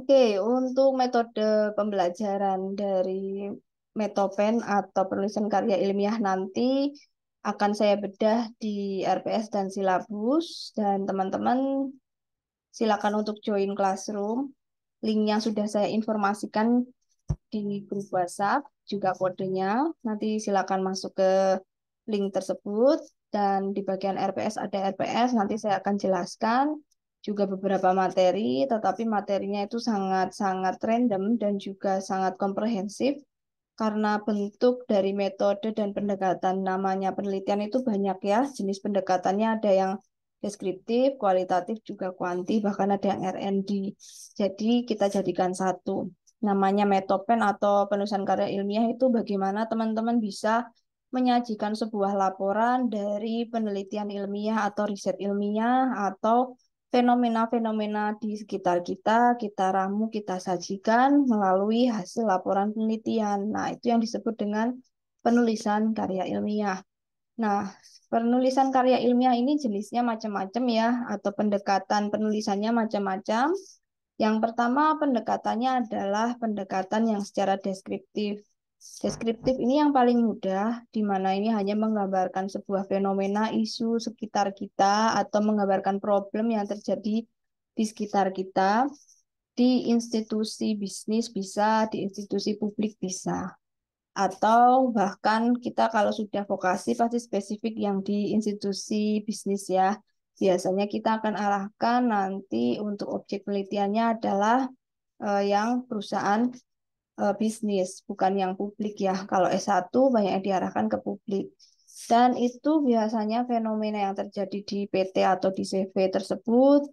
Oke, untuk metode pembelajaran dari Metopen atau penulisan karya ilmiah nanti akan saya bedah di RPS dan silabus dan teman-teman silakan untuk join Classroom. Linknya sudah saya informasikan di grup WhatsApp, juga kodenya. Nanti silakan masuk ke link tersebut dan di bagian RPS ada RPS, nanti saya akan jelaskan juga beberapa materi, tetapi materinya itu sangat-sangat random dan juga sangat komprehensif karena bentuk dari metode dan pendekatan namanya penelitian itu banyak ya, jenis pendekatannya ada yang deskriptif, kualitatif, juga kuanti, bahkan ada yang R&D. Jadi kita jadikan satu. Namanya metopen atau penulisan karya ilmiah itu bagaimana teman-teman bisa menyajikan sebuah laporan dari penelitian ilmiah atau riset ilmiah atau fenomena-fenomena di sekitar kita, kita ramu, kita sajikan melalui hasil laporan penelitian. Nah, itu yang disebut dengan penulisan karya ilmiah. Nah, penulisan karya ilmiah ini jenisnya macam-macam ya, atau pendekatan penulisannya macam-macam. Yang pertama, pendekatannya adalah pendekatan yang secara deskriptif. Deskriptif ini yang paling mudah, di mana ini hanya menggambarkan sebuah fenomena isu sekitar kita atau menggambarkan problem yang terjadi di sekitar kita, di institusi bisnis bisa, di institusi publik bisa. Atau bahkan kita kalau sudah vokasi pasti spesifik yang di institusi bisnis ya. Biasanya kita akan arahkan nanti untuk objek penelitiannya adalah yang perusahaan bisnis, bukan yang publik ya. Kalau S1 banyak yang diarahkan ke publik. Dan itu biasanya fenomena yang terjadi di PT atau di CV tersebut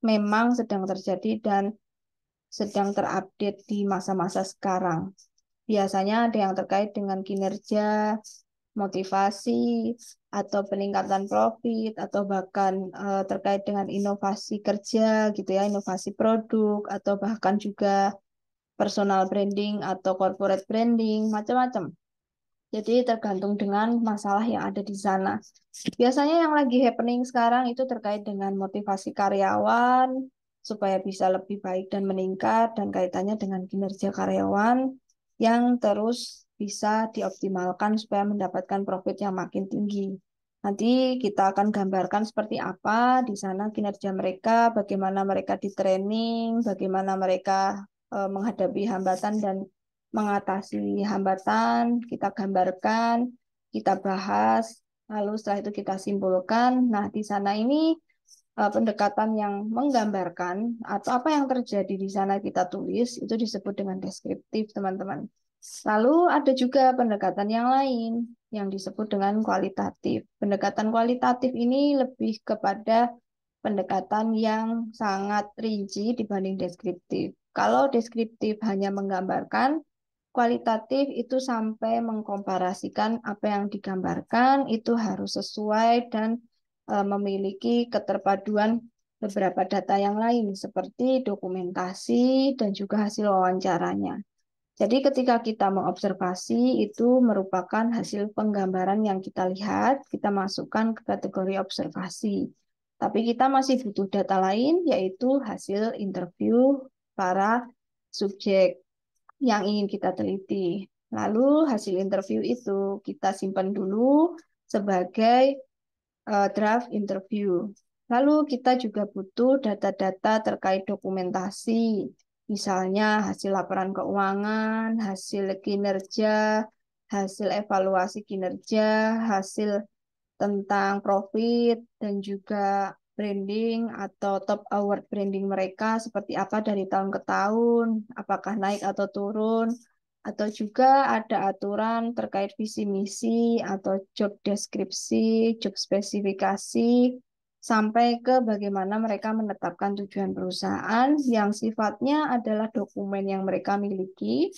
memang sedang terjadi dan sedang terupdate di masa-masa sekarang. Biasanya ada yang terkait dengan kinerja, motivasi, atau peningkatan profit, atau bahkan terkait dengan inovasi kerja gitu ya, inovasi produk, atau bahkan juga personal branding atau corporate branding, macam-macam. Jadi tergantung dengan masalah yang ada di sana. Biasanya yang lagi happening sekarang itu terkait dengan motivasi karyawan supaya bisa lebih baik dan meningkat dan kaitannya dengan kinerja karyawan yang terus bisa dioptimalkan supaya mendapatkan profit yang makin tinggi. Nanti kita akan gambarkan seperti apa di sana kinerja mereka, bagaimana mereka di training, bagaimana mereka menghadapi hambatan dan mengatasi hambatan, kita gambarkan, kita bahas, lalu setelah itu kita simpulkan. Nah, di sana ini pendekatan yang menggambarkan atau apa yang terjadi di sana kita tulis itu disebut dengan deskriptif, teman-teman. Lalu ada juga pendekatan yang lain yang disebut dengan kualitatif. Pendekatan kualitatif ini lebih kepada pendekatan yang sangat rinci dibanding deskriptif. Kalau deskriptif hanya menggambarkan, kualitatif itu sampai mengkomparasikan apa yang digambarkan itu harus sesuai dan memiliki keterpaduan beberapa data yang lain seperti dokumentasi dan juga hasil wawancaranya. Jadi ketika kita mengobservasi itu merupakan hasil penggambaran yang kita lihat, kita masukkan ke kategori observasi. Tapi kita masih butuh data lain yaitu hasil interview para subjek yang ingin kita teliti. Lalu hasil interview itu kita simpan dulu sebagai draft interview. Lalu kita juga butuh data-data terkait dokumentasi, misalnya hasil laporan keuangan, hasil kinerja, hasil evaluasi kinerja, hasil tentang profit, dan juga branding atau top award branding mereka seperti apa dari tahun ke tahun, apakah naik atau turun, atau juga ada aturan terkait visi misi atau job deskripsi, job spesifikasi, sampai ke bagaimana mereka menetapkan tujuan perusahaan yang sifatnya adalah dokumen yang mereka miliki,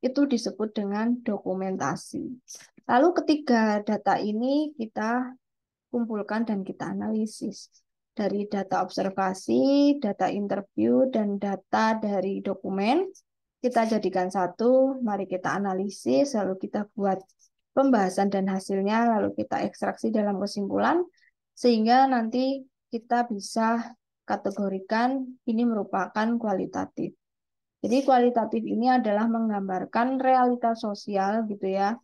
itu disebut dengan dokumentasi. Lalu ketiga data ini kita kumpulkan dan kita analisis. Dari data observasi, data interview, dan data dari dokumen, kita jadikan satu, mari kita analisis, lalu kita buat pembahasan dan hasilnya, lalu kita ekstraksi dalam kesimpulan, sehingga nanti kita bisa kategorikan ini merupakan kualitatif. Jadi kualitatif ini adalah menggambarkan realitas sosial gitu ya.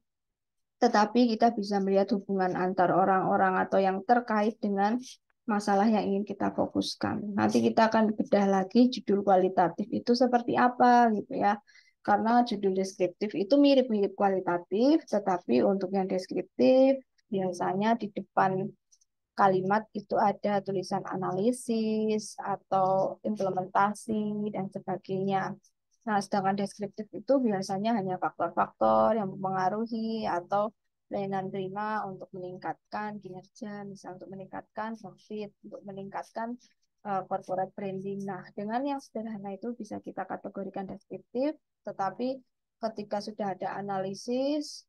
Tetapi kita bisa melihat hubungan antar orang-orang atau yang terkait dengan masalah yang ingin kita fokuskan. Nanti kita akan bedah lagi judul kualitatif itu seperti apa gitu ya. Karena judul deskriptif itu mirip-mirip kualitatif, tetapi untuk yang deskriptif biasanya di depan kalimat itu ada tulisan analisis atau implementasi dan sebagainya. Nah, sedangkan deskriptif itu biasanya hanya faktor-faktor yang mempengaruhi atau pelayanan prima untuk meningkatkan kinerja, misal untuk meningkatkan profit, untuk meningkatkan corporate branding. Nah, dengan yang sederhana itu bisa kita kategorikan deskriptif, tetapi ketika sudah ada analisis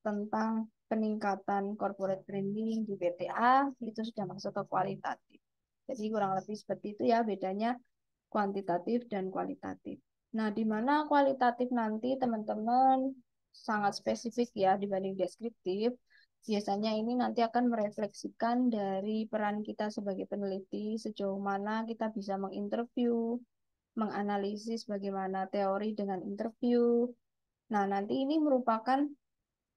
tentang peningkatan corporate branding di PTA itu sudah masuk ke kualitatif. Jadi kurang lebih seperti itu ya bedanya kuantitatif dan kualitatif. Nah, di mana kualitatif nanti teman-teman sangat spesifik ya dibanding deskriptif. Biasanya ini nanti akan merefleksikan dari peran kita sebagai peneliti, sejauh mana kita bisa menginterview, menganalisis bagaimana teori dengan interview. Nah, nanti ini merupakan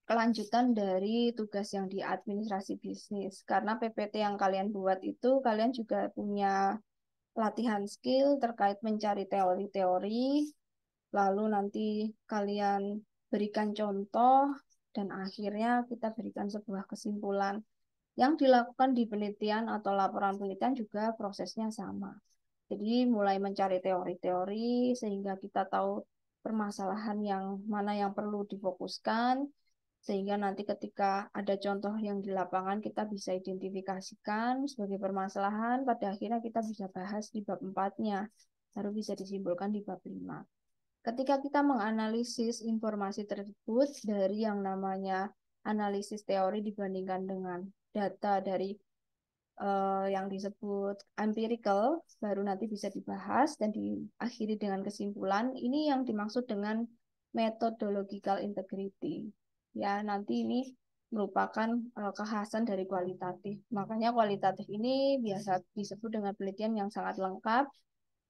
kelanjutan dari tugas yang di administrasi bisnis. Karena PPT yang kalian buat itu, kalian juga punya latihan skill terkait mencari teori-teori, lalu nanti kalian berikan contoh, dan akhirnya kita berikan sebuah kesimpulan. Yang dilakukan di penelitian atau laporan penelitian juga prosesnya sama. Jadi mulai mencari teori-teori sehingga kita tahu permasalahan yang mana yang perlu difokuskan, sehingga nanti ketika ada contoh yang di lapangan kita bisa identifikasikan sebagai permasalahan, pada akhirnya kita bisa bahas di bab 4-nya, baru bisa disimpulkan di bab 5. Ketika kita menganalisis informasi tersebut dari yang namanya analisis teori dibandingkan dengan data dari yang disebut empirical, baru nanti bisa dibahas dan diakhiri dengan kesimpulan. Ini yang dimaksud dengan methodological integrity. Ya, nanti ini merupakan kekhasan dari kualitatif. Makanya kualitatif ini biasa disebut dengan penelitian yang sangat lengkap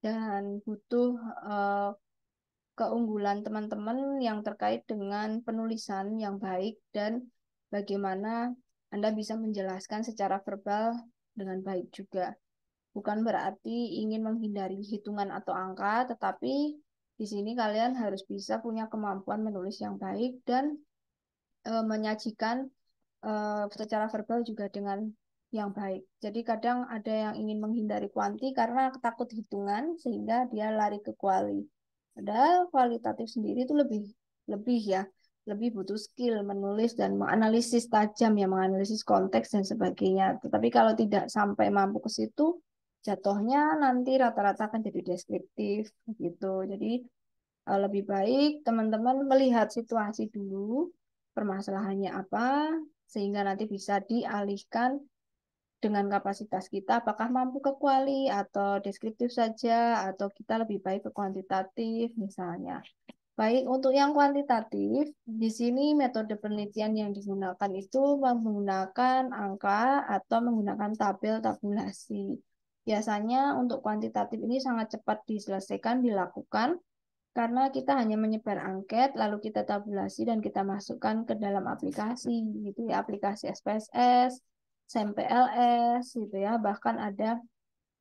dan butuh uh, keunggulan teman-teman yang terkait dengan penulisan yang baik dan bagaimana Anda bisa menjelaskan secara verbal dengan baik juga. Bukan berarti ingin menghindari hitungan atau angka, tetapi di sini kalian harus bisa punya kemampuan menulis yang baik dan menyajikan secara verbal juga dengan yang baik. Jadi kadang ada yang ingin menghindari kuanti karena takut hitungan sehingga dia lari ke kuali. Padahal kualitatif sendiri itu lebih lebih ya, lebih butuh skill menulis dan menganalisis tajam ya, menganalisis konteks dan sebagainya. Tetapi kalau tidak sampai mampu ke situ, jatuhnya nanti rata-rata akan jadi deskriptif gitu. Jadi lebih baik teman-teman melihat situasi dulu, permasalahannya apa, sehingga nanti bisa dialihkan dengan kapasitas kita, apakah mampu ke kuali atau deskriptif saja, atau kita lebih baik ke kuantitatif misalnya. Baik, untuk yang kuantitatif, di sini metode penelitian yang digunakan itu menggunakan angka atau menggunakan tabel tabulasi. Biasanya untuk kuantitatif ini sangat cepat diselesaikan, dilakukan, karena kita hanya menyebar angket, lalu kita tabulasi dan kita masukkan ke dalam aplikasi, gitu ya, aplikasi SPSS, SEMPLS, gitu ya, bahkan ada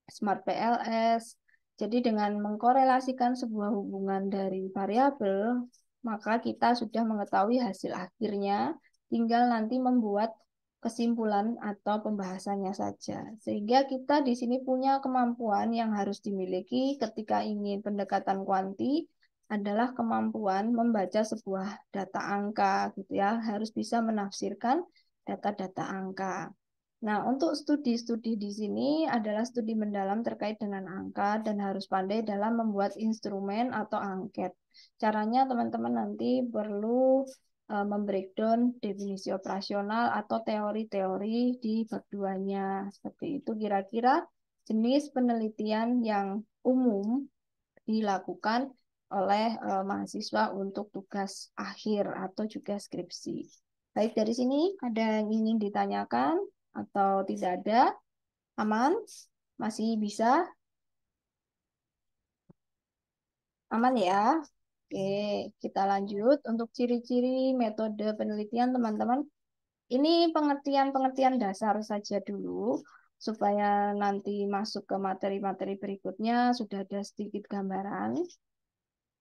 Smart PLS. Jadi dengan mengkorelasikan sebuah hubungan dari variabel, maka kita sudah mengetahui hasil akhirnya, tinggal nanti membuat kesimpulan atau pembahasannya saja. Sehingga kita di sini punya kemampuan yang harus dimiliki ketika ingin pendekatan kuanti adalah kemampuan membaca sebuah data angka gitu ya, harus bisa menafsirkan data-data angka. Nah, untuk studi-studi di sini adalah studi mendalam terkait dengan angka dan harus pandai dalam membuat instrumen atau angket. Caranya teman-teman nanti perlu membreakdown definisi operasional atau teori-teori di bab 2-nya. Seperti itu kira-kira jenis penelitian yang umum dilakukan oleh mahasiswa untuk tugas akhir atau juga skripsi. Baik, dari sini ada yang ingin ditanyakan atau tidak ada? Aman? Masih bisa? Aman ya? Oke, kita lanjut. Untuk ciri-ciri metode penelitian, teman-teman. Ini pengertian-pengertian dasar saja dulu, supaya nanti masuk ke materi-materi berikutnya sudah ada sedikit gambaran.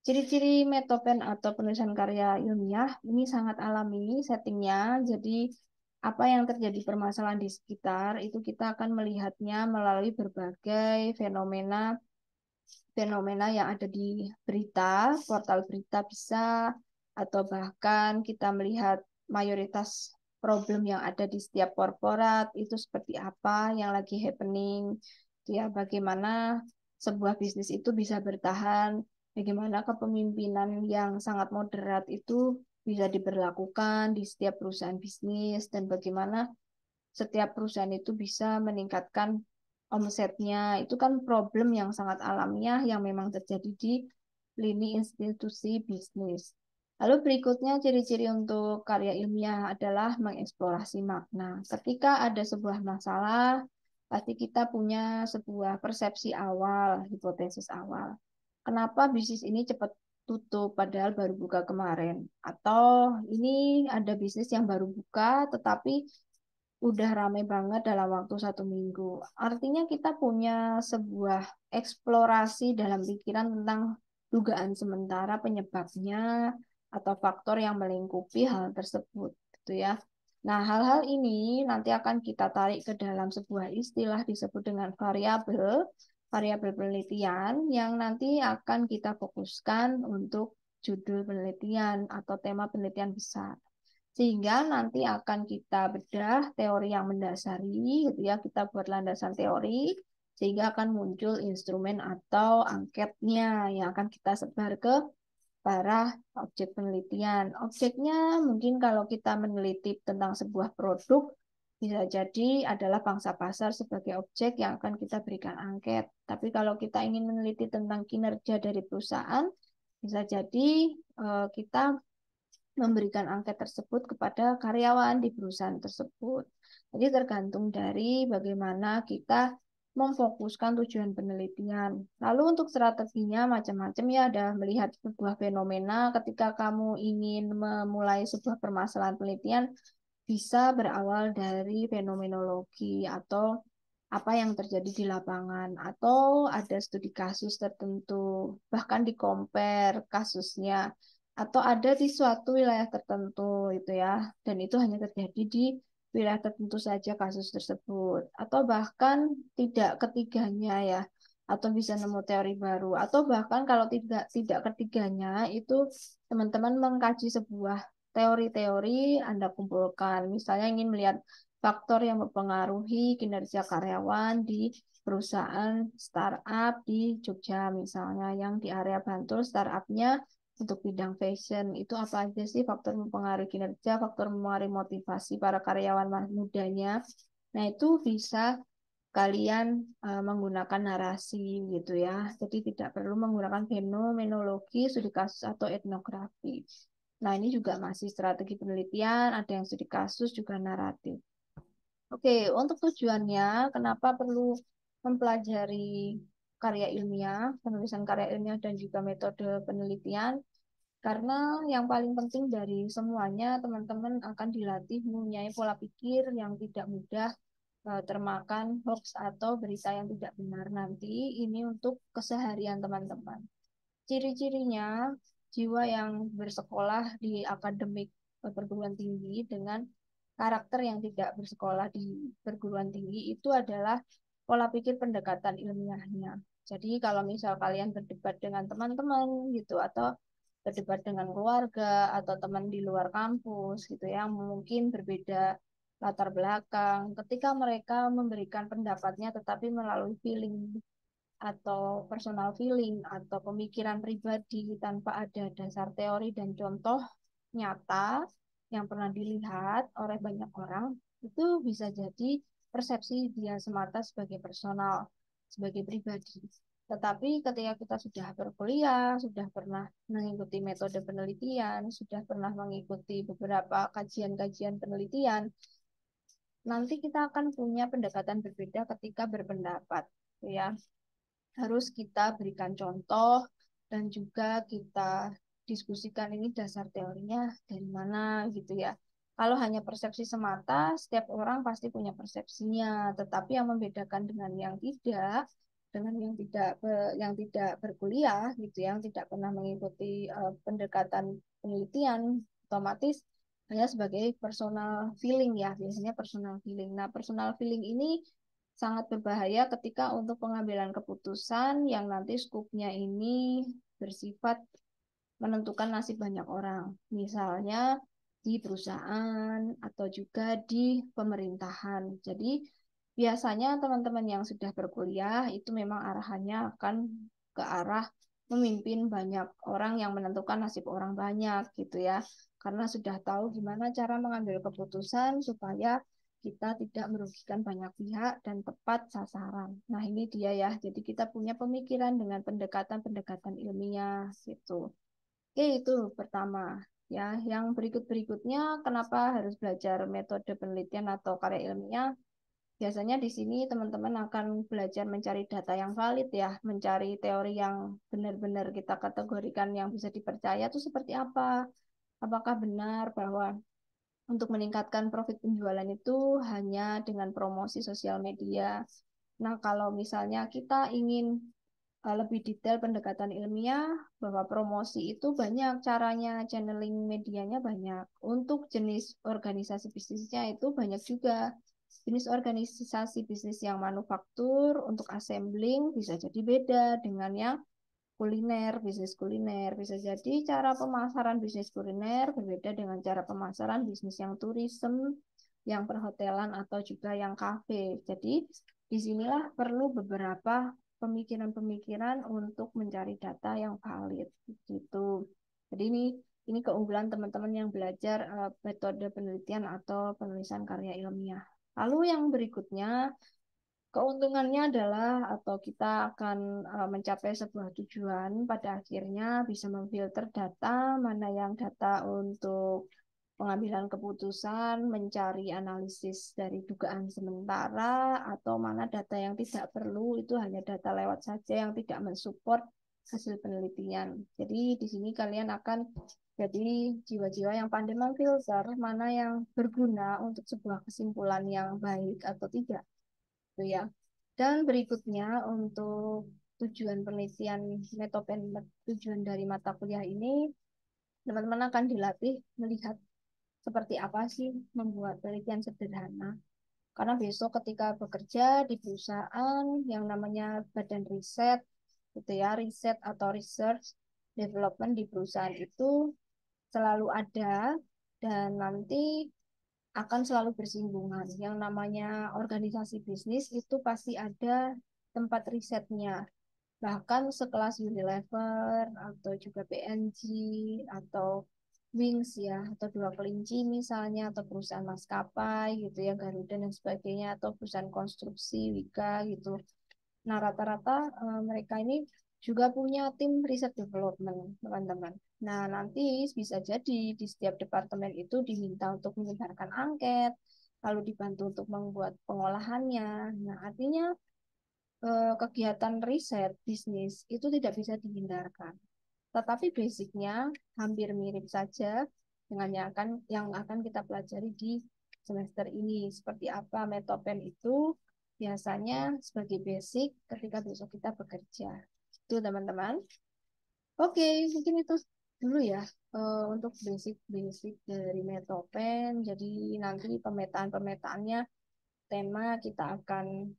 Ciri-ciri metopen atau penulisan karya ilmiah ini sangat alami settingnya. Jadi apa yang terjadi permasalahan di sekitar itu kita akan melihatnya melalui berbagai fenomena fenomena yang ada di berita, portal berita bisa, atau bahkan kita melihat mayoritas problem yang ada di setiap korporat itu seperti apa yang lagi happening, ya bagaimana sebuah bisnis itu bisa bertahan, bagaimana kepemimpinan yang sangat moderat itu bisa diberlakukan di setiap perusahaan bisnis, dan bagaimana setiap perusahaan itu bisa meningkatkan omsetnya. Itu kan problem yang sangat alamiah yang memang terjadi di lini institusi bisnis. Lalu berikutnya ciri-ciri untuk karya ilmiah adalah mengeksplorasi makna. Ketika ada sebuah masalah, pasti kita punya sebuah persepsi awal, hipotesis awal. Kenapa bisnis ini cepat tutup padahal baru buka kemarin? Atau ini ada bisnis yang baru buka tetapi udah rame banget dalam waktu 1 minggu. Artinya kita punya sebuah eksplorasi dalam pikiran tentang dugaan sementara penyebabnya atau faktor yang melingkupi hal tersebut, gitu ya. Nah, hal-hal ini nanti akan kita tarik ke dalam sebuah istilah disebut dengan variabel, variabel penelitian yang nanti akan kita fokuskan untuk judul penelitian atau tema penelitian besar. Sehingga nanti akan kita bedah teori yang mendasari, gitu ya, kita buat landasan teori, sehingga akan muncul instrumen atau angketnya yang akan kita sebar ke para objek penelitian. Objeknya mungkin kalau kita meneliti tentang sebuah produk, bisa jadi adalah pangsa pasar sebagai objek yang akan kita berikan angket. Tapi kalau kita ingin meneliti tentang kinerja dari perusahaan, bisa jadi kita memberikan angket tersebut kepada karyawan di perusahaan tersebut. Jadi tergantung dari bagaimana kita memfokuskan tujuan penelitian. Lalu untuk strateginya macam-macam ya, ada melihat sebuah fenomena ketika kamu ingin memulai sebuah permasalahan penelitian, bisa berawal dari fenomenologi atau apa yang terjadi di lapangan, atau ada studi kasus tertentu, bahkan di compare kasusnya, atau ada di suatu wilayah tertentu itu ya, dan itu hanya terjadi di wilayah tertentu saja kasus tersebut, atau bahkan tidak ketiganya ya, atau bisa nemu teori baru, atau bahkan kalau tidak tidak ketiganya itu teman-teman mengkaji sebuah teori-teori Anda kumpulkan, misalnya ingin melihat faktor yang mempengaruhi kinerja karyawan di perusahaan startup di Jogja misalnya, yang di area Bantul startupnya untuk bidang fashion itu apa aja sih faktor mempengaruhi kinerja, faktor mempengaruhi motivasi para karyawan mudanya. Nah, itu bisa kalian menggunakan narasi gitu ya. Jadi tidak perlu menggunakan fenomenologi, studi kasus atau etnografi. Nah, ini juga masih strategi penelitian, ada yang studi kasus juga naratif. Oke, untuk tujuannya, kenapa perlu mempelajari karya ilmiah, penulisan karya ilmiah, dan juga metode penelitian? Karena yang paling penting dari semuanya, teman-teman akan dilatih mempunyai pola pikir yang tidak mudah termakan hoax atau berita yang tidak benar nanti. Ini untuk keseharian teman-teman. Ciri-cirinya, jiwa yang bersekolah di akademik perguruan tinggi dengan karakter yang tidak bersekolah di perguruan tinggi itu adalah pola pikir pendekatan ilmiahnya. Jadi kalau misal kalian berdebat dengan teman-teman gitu, atau berdebat dengan keluarga atau teman di luar kampus gitu ya, mungkin berbeda latar belakang, ketika mereka memberikan pendapatnya tetapi melalui feeling atau personal feeling atau pemikiran pribadi tanpa ada dasar teori dan contoh nyata yang pernah dilihat oleh banyak orang, itu bisa jadi persepsi dia semata sebagai personal, sebagai pribadi. Tetapi ketika kita sudah berkuliah, sudah pernah mengikuti metode penelitian, sudah pernah mengikuti beberapa kajian-kajian penelitian, nanti kita akan punya pendekatan berbeda ketika berpendapat, ya. Harus kita berikan contoh, dan juga kita diskusikan ini dasar teorinya dari mana gitu ya. Kalau hanya persepsi semata, setiap orang pasti punya persepsinya, tetapi yang membedakan dengan yang tidak, dengan yang tidak berkuliah gitu, yang tidak pernah mengikuti pendekatan penelitian, otomatis hanya sebagai personal feeling ya, biasanya personal feeling. Nah, personal feeling ini sangat berbahaya ketika untuk pengambilan keputusan yang nanti skupnya ini bersifat menentukan nasib banyak orang. Misalnya di perusahaan atau juga di pemerintahan. Jadi biasanya teman-teman yang sudah berkuliah itu memang arahannya akan ke arah memimpin banyak orang yang menentukan nasib orang banyak gitu ya. Karena sudah tahu gimana cara mengambil keputusan supaya kita tidak merugikan banyak pihak dan tepat sasaran. Nah, ini dia ya. Jadi kita punya pemikiran dengan pendekatan-pendekatan ilmiah gitu. Oke, itu pertama. Ya, yang berikut-berikutnya, kenapa harus belajar metode penelitian atau karya ilmiah? Biasanya di sini teman-teman akan belajar mencari data yang valid ya, mencari teori yang benar-benar kita kategorikan yang bisa dipercaya itu seperti apa? Apakah benar bahwa untuk meningkatkan profit penjualan itu hanya dengan promosi sosial media? Nah, kalau misalnya kita ingin lebih detail pendekatan ilmiah bahwa promosi itu banyak caranya, channeling medianya banyak. Untuk jenis organisasi bisnisnya itu banyak juga. Jenis organisasi bisnis yang manufaktur untuk assembling bisa jadi beda dengan yang kuliner, bisnis kuliner. Bisa jadi cara pemasaran bisnis kuliner berbeda dengan cara pemasaran bisnis yang turism, yang perhotelan, atau juga yang kafe. Jadi, disinilah perlu beberapa pemikiran-pemikiran untuk mencari data yang valid. Gitu. Jadi, ini keunggulan teman-teman yang belajar metode penelitian atau penulisan karya ilmiah. Lalu yang berikutnya, keuntungannya adalah atau kita akan mencapai sebuah tujuan pada akhirnya bisa memfilter data, mana yang data untuk pengambilan keputusan, mencari analisis dari dugaan sementara, atau mana data yang tidak perlu, itu hanya data lewat saja yang tidak mensupport hasil penelitian. Jadi di sini kalian akan jadi jiwa-jiwa yang pandai memfilter mana yang berguna untuk sebuah kesimpulan yang baik atau tidak gitu ya. Dan berikutnya untuk tujuan penelitian metopen tujuan dari mata kuliah ini teman-teman akan dilatih melihat seperti apa sih membuat penelitian sederhana. Karena besok ketika bekerja di perusahaan yang namanya badan riset gitu ya, riset atau research development di perusahaan itu selalu ada dan nanti akan selalu bersinggungan. Yang namanya organisasi bisnis itu pasti ada tempat risetnya. Bahkan sekelas Unilever atau juga PNG atau Wings ya, atau Dua Kelinci misalnya, atau perusahaan maskapai gitu ya, Garuda dan sebagainya, atau perusahaan konstruksi, Wika gitu. Nah, rata-rata mereka ini juga punya tim riset development, teman-teman. Nah, nanti bisa jadi di setiap departemen itu diminta untuk menyebarkan angket, lalu dibantu untuk membuat pengolahannya. Nah, artinya kegiatan riset bisnis itu tidak bisa dihindarkan. Tetapi basicnya hampir mirip saja dengan yang akan kita pelajari di semester ini. Seperti apa metopen itu biasanya sebagai basic ketika besok kita bekerja. Itu teman-teman. Oke, mungkin itu dulu ya untuk basic-basic dari metopen. Jadi nanti pemetaan-pemetaannya tema kita akan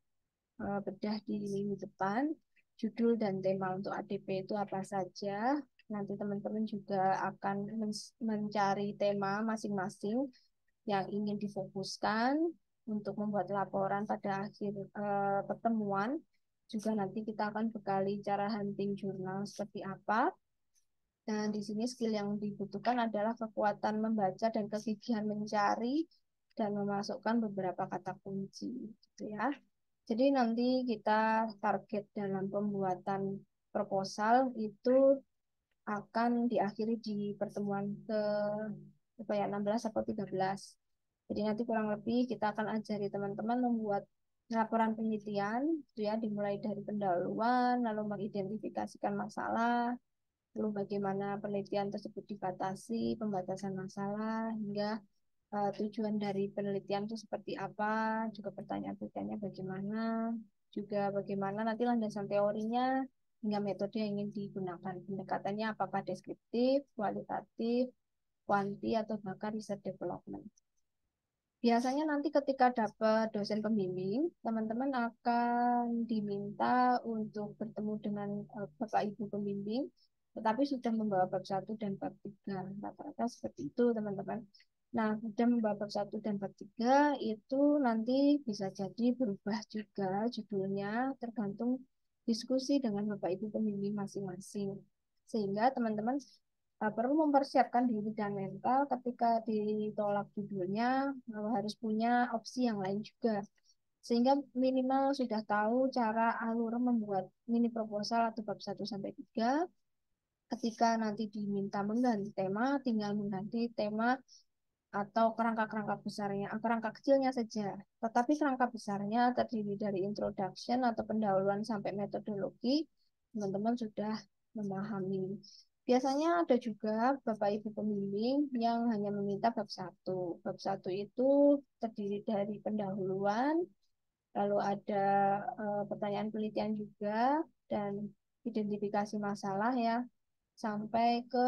bedah di minggu depan. Judul dan tema untuk ADP itu apa saja. Nanti teman-teman juga akan mencari tema masing-masing yang ingin difokuskan untuk membuat laporan pada akhir pertemuan. Juga nanti kita akan bekali cara hunting jurnal seperti apa. Dan di sini skill yang dibutuhkan adalah kekuatan membaca dan kegigihan mencari dan memasukkan beberapa kata kunci, gitu ya. Jadi nanti kita target dalam pembuatan proposal itu akan diakhiri di pertemuan ke apa ya 16 atau 13. Jadi nanti kurang lebih kita akan ajari teman-teman membuat laporan penelitian, itu ya dimulai dari pendahuluan, lalu mengidentifikasikan masalah, lalu bagaimana penelitian tersebut dibatasi, pembatasan masalah, hingga tujuan dari penelitian itu seperti apa, juga pertanyaan-pertanyaannya bagaimana, juga bagaimana nanti landasan teorinya, hingga metode yang ingin digunakan. Pendekatannya apakah deskriptif, kualitatif, kuanti, atau bahkan research development. Biasanya nanti ketika dapat dosen pembimbing, teman-teman akan diminta untuk bertemu dengan Bapak Ibu pembimbing, tetapi sudah membawa bab satu dan bab 3. Rata-rata seperti itu, teman-teman. Nah, sudah membawa bab satu dan bab 3 itu nanti bisa jadi berubah juga judulnya tergantung diskusi dengan Bapak Ibu pembimbing masing-masing. Sehingga teman-teman perlu mempersiapkan diri dan mental ketika ditolak judulnya, harus punya opsi yang lain juga. Sehingga minimal sudah tahu cara alur membuat mini proposal atau bab 1 sampai 3. Ketika nanti diminta mengganti tema, tinggal mengganti tema atau kerangka-kerangka besarnya, kerangka kecilnya saja. Tetapi kerangka besarnya terdiri dari introduction atau pendahuluan sampai metodologi, teman-teman sudah memahami. Biasanya ada juga Bapak Ibu pembimbing yang hanya meminta bab satu. Bab satu itu terdiri dari pendahuluan, lalu ada pertanyaan penelitian juga, dan identifikasi masalah ya, sampai ke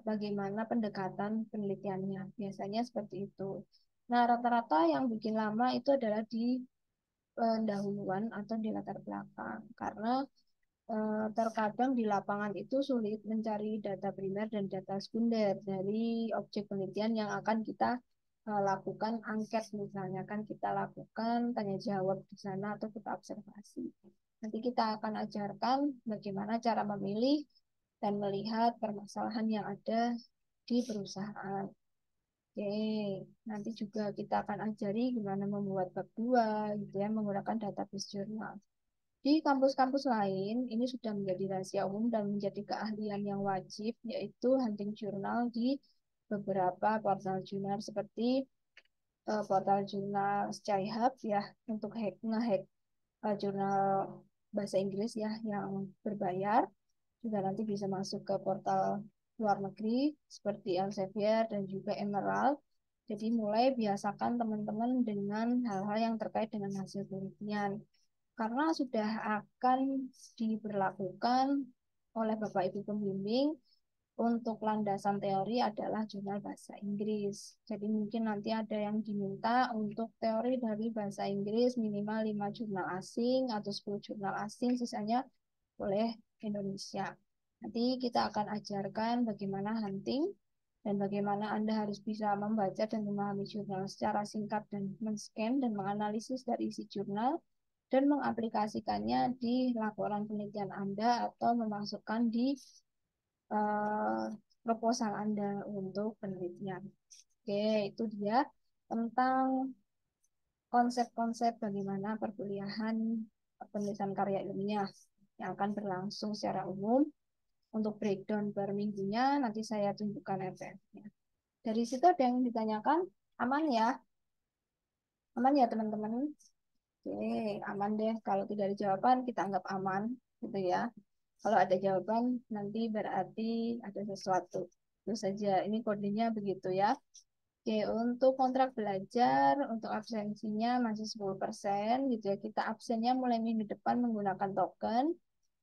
bagaimana pendekatan penelitiannya. Biasanya seperti itu. Nah, rata-rata yang bikin lama itu adalah di pendahuluan atau di latar belakang. Karena terkadang di lapangan itu sulit mencari data primer dan data sekunder dari objek penelitian yang akan kita lakukan angket misalnya kan kita lakukan tanya jawab di sana atau kita observasi. Nanti kita akan ajarkan bagaimana cara memilih dan melihat permasalahan yang ada di perusahaan. Oke, nanti juga kita akan ajari gimana membuat bab 2 gitu ya, menggunakan database jurnal. Di kampus-kampus lain, ini sudah menjadi rahasia umum dan menjadi keahlian yang wajib, yaitu hunting jurnal di beberapa portal jurnal seperti portal jurnal Skyhub ya, untuk ngehack jurnal bahasa Inggris ya yang berbayar. Juga nanti bisa masuk ke portal luar negeri seperti Elsevier dan juga Emerald. Jadi mulai biasakan teman-teman dengan hal-hal yang terkait dengan hasil penelitian. Karena sudah akan diberlakukan oleh Bapak Ibu pembimbing untuk landasan teori adalah jurnal bahasa Inggris. Jadi mungkin nanti ada yang diminta untuk teori dari bahasa Inggris minimal 5 jurnal asing atau 10 jurnal asing, sisanya boleh Indonesia. Nanti kita akan ajarkan bagaimana hunting dan bagaimana Anda harus bisa membaca dan memahami jurnal secara singkat dan men-scan dan menganalisis dari isi jurnal dan mengaplikasikannya di laporan penelitian Anda atau memasukkan di uh, proposal Anda untuk penelitian. Oke, itu dia tentang konsep-konsep bagaimana perkuliahan penulisan karya ilmiah yang akan berlangsung secara umum. Untuk breakdown per minggunya nanti saya tunjukkan RPF-nya. Dari situ ada yang ditanyakan, aman ya? Aman ya teman-teman? Oke, aman deh. Kalau tidak ada jawaban, kita anggap aman, gitu ya. Kalau ada jawaban, nanti berarti ada sesuatu. Itu saja, ini kodenya begitu ya. Oke, untuk kontrak belajar, untuk absensinya masih 10%, gitu ya. Kita absennya mulai minggu depan menggunakan token.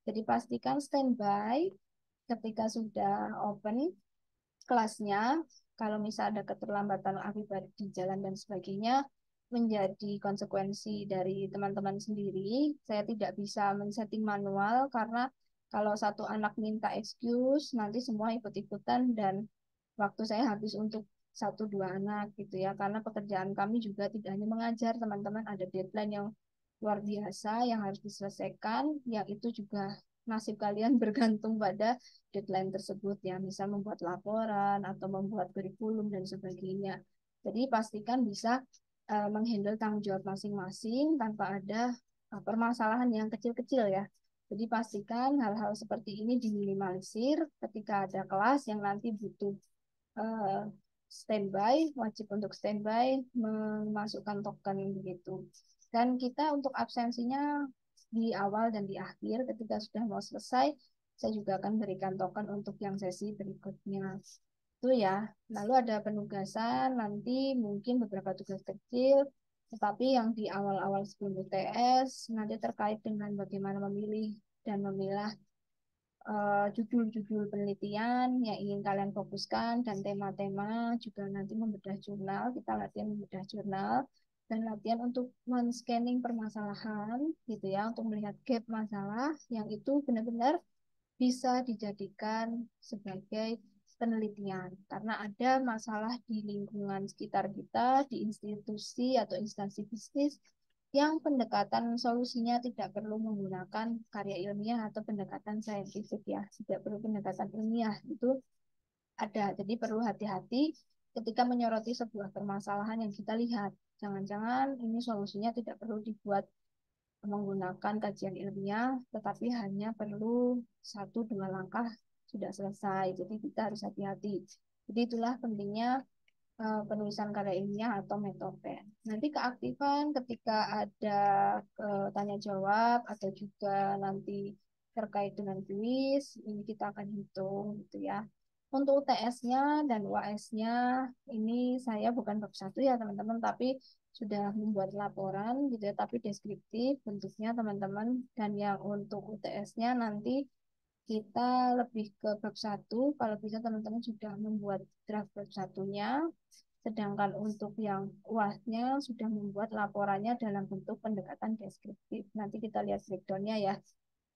Jadi pastikan standby ketika sudah open kelasnya, kalau misal ada keterlambatan akibat di jalan dan sebagainya, menjadi konsekuensi dari teman-teman sendiri. Saya tidak bisa men-setting manual karena kalau satu anak minta excuse, nanti semua ikut-ikutan dan waktu saya habis untuk satu dua anak gitu ya. Karena pekerjaan kami juga tidak hanya mengajar, teman-teman ada deadline yang luar biasa yang harus diselesaikan, yang itu juga nasib kalian bergantung pada deadline tersebut ya, misal membuat laporan atau membuat kurikulum dan sebagainya. Jadi pastikan bisa menghandle tanggung jawab masing-masing tanpa ada permasalahan yang kecil-kecil ya. Jadi pastikan hal-hal seperti ini diminimalisir ketika ada kelas yang nanti butuh eh, standby, wajib untuk standby, memasukkan token begitu. Dan kita untuk absensinya di awal dan di akhir ketika sudah mau selesai, saya juga akan berikan token untuk yang sesi berikutnya. Itu ya. Lalu ada penugasan, nanti mungkin beberapa tugas kecil, tetapi yang di awal-awal sebelum UTS, nanti terkait dengan bagaimana memilih dan memilah judul-judul penelitian yang ingin kalian fokuskan dan tema-tema juga nanti membedah jurnal, kita latihan membedah jurnal dan latihan untuk men-scanning permasalahan gitu ya, untuk melihat gap masalah yang itu benar-benar bisa dijadikan sebagai penelitian karena ada masalah di lingkungan sekitar kita, di institusi atau instansi bisnis yang pendekatan solusinya tidak perlu menggunakan karya ilmiah atau pendekatan saintifik ya, tidak perlu pendekatan ilmiah itu ada. Jadi perlu hati-hati ketika menyoroti sebuah permasalahan yang kita lihat. Jangan-jangan ini solusinya tidak perlu dibuat menggunakan kajian ilmiah, tetapi hanya perlu satu dua langkah sudah selesai. Jadi kita harus hati-hati. Jadi itulah pentingnya penulisan karya ilmiah atau metopen. Nanti keaktifan ketika ada tanya jawab atau juga nanti terkait dengan kuis, ini kita akan hitung gitu ya. Untuk UTS-nya dan UAS-nya ini saya bukan bab satu ya teman-teman, tapi sudah membuat laporan gitu ya, tapi deskriptif bentuknya teman-teman. Dan yang untuk UTS-nya nanti kita lebih ke bab satu, kalau bisa teman-teman sudah membuat draft bab satunya, sedangkan untuk yang UAS-nya sudah membuat laporannya dalam bentuk pendekatan deskriptif. Nanti kita lihat breakdown-nya ya.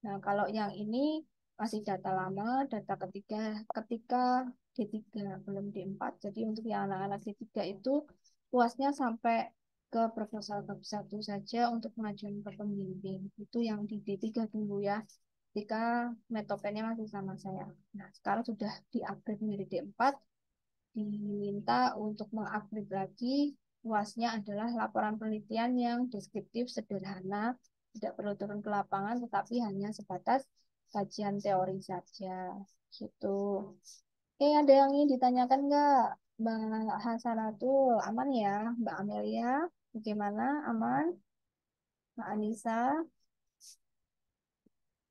Nah, kalau yang ini masih data lama, data ketika D3, belum D4. Jadi untuk yang anak-anak D3 itu puasnya sampai ke proposal bab 1 saja untuk pengajuan ke pembimbing. Itu yang di D3 dulu ya. Ketika metopennya masih sama saya. Nah, sekarang sudah di-upgrade menjadi D4, diminta untuk mengupgrade lagi. UASnya adalah laporan penelitian yang deskriptif, sederhana, tidak perlu turun ke lapangan, tetapi hanya sebatas kajian teori saja. Gitu. Oke, ada yang ingin ditanyakan nggak? Mbak Hasanatul, aman ya? Mbak Amelia, bagaimana? Aman? Mbak Anissa?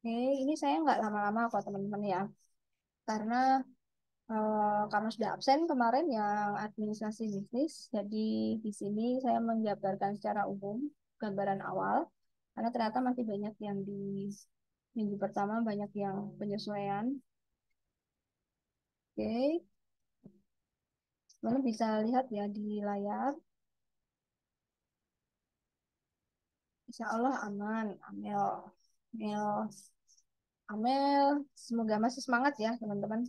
Oke, ini saya nggak lama-lama kok teman-teman ya. Karena karena sudah absen kemarin yang administrasi bisnis, jadi di sini saya menjabarkan secara umum gambaran awal, karena ternyata masih banyak yang di minggu pertama banyak yang penyesuaian. Oke, teman bisa lihat ya di layar. Insya Allah aman, Amel, Amel, Amel, semoga masih semangat ya teman-teman.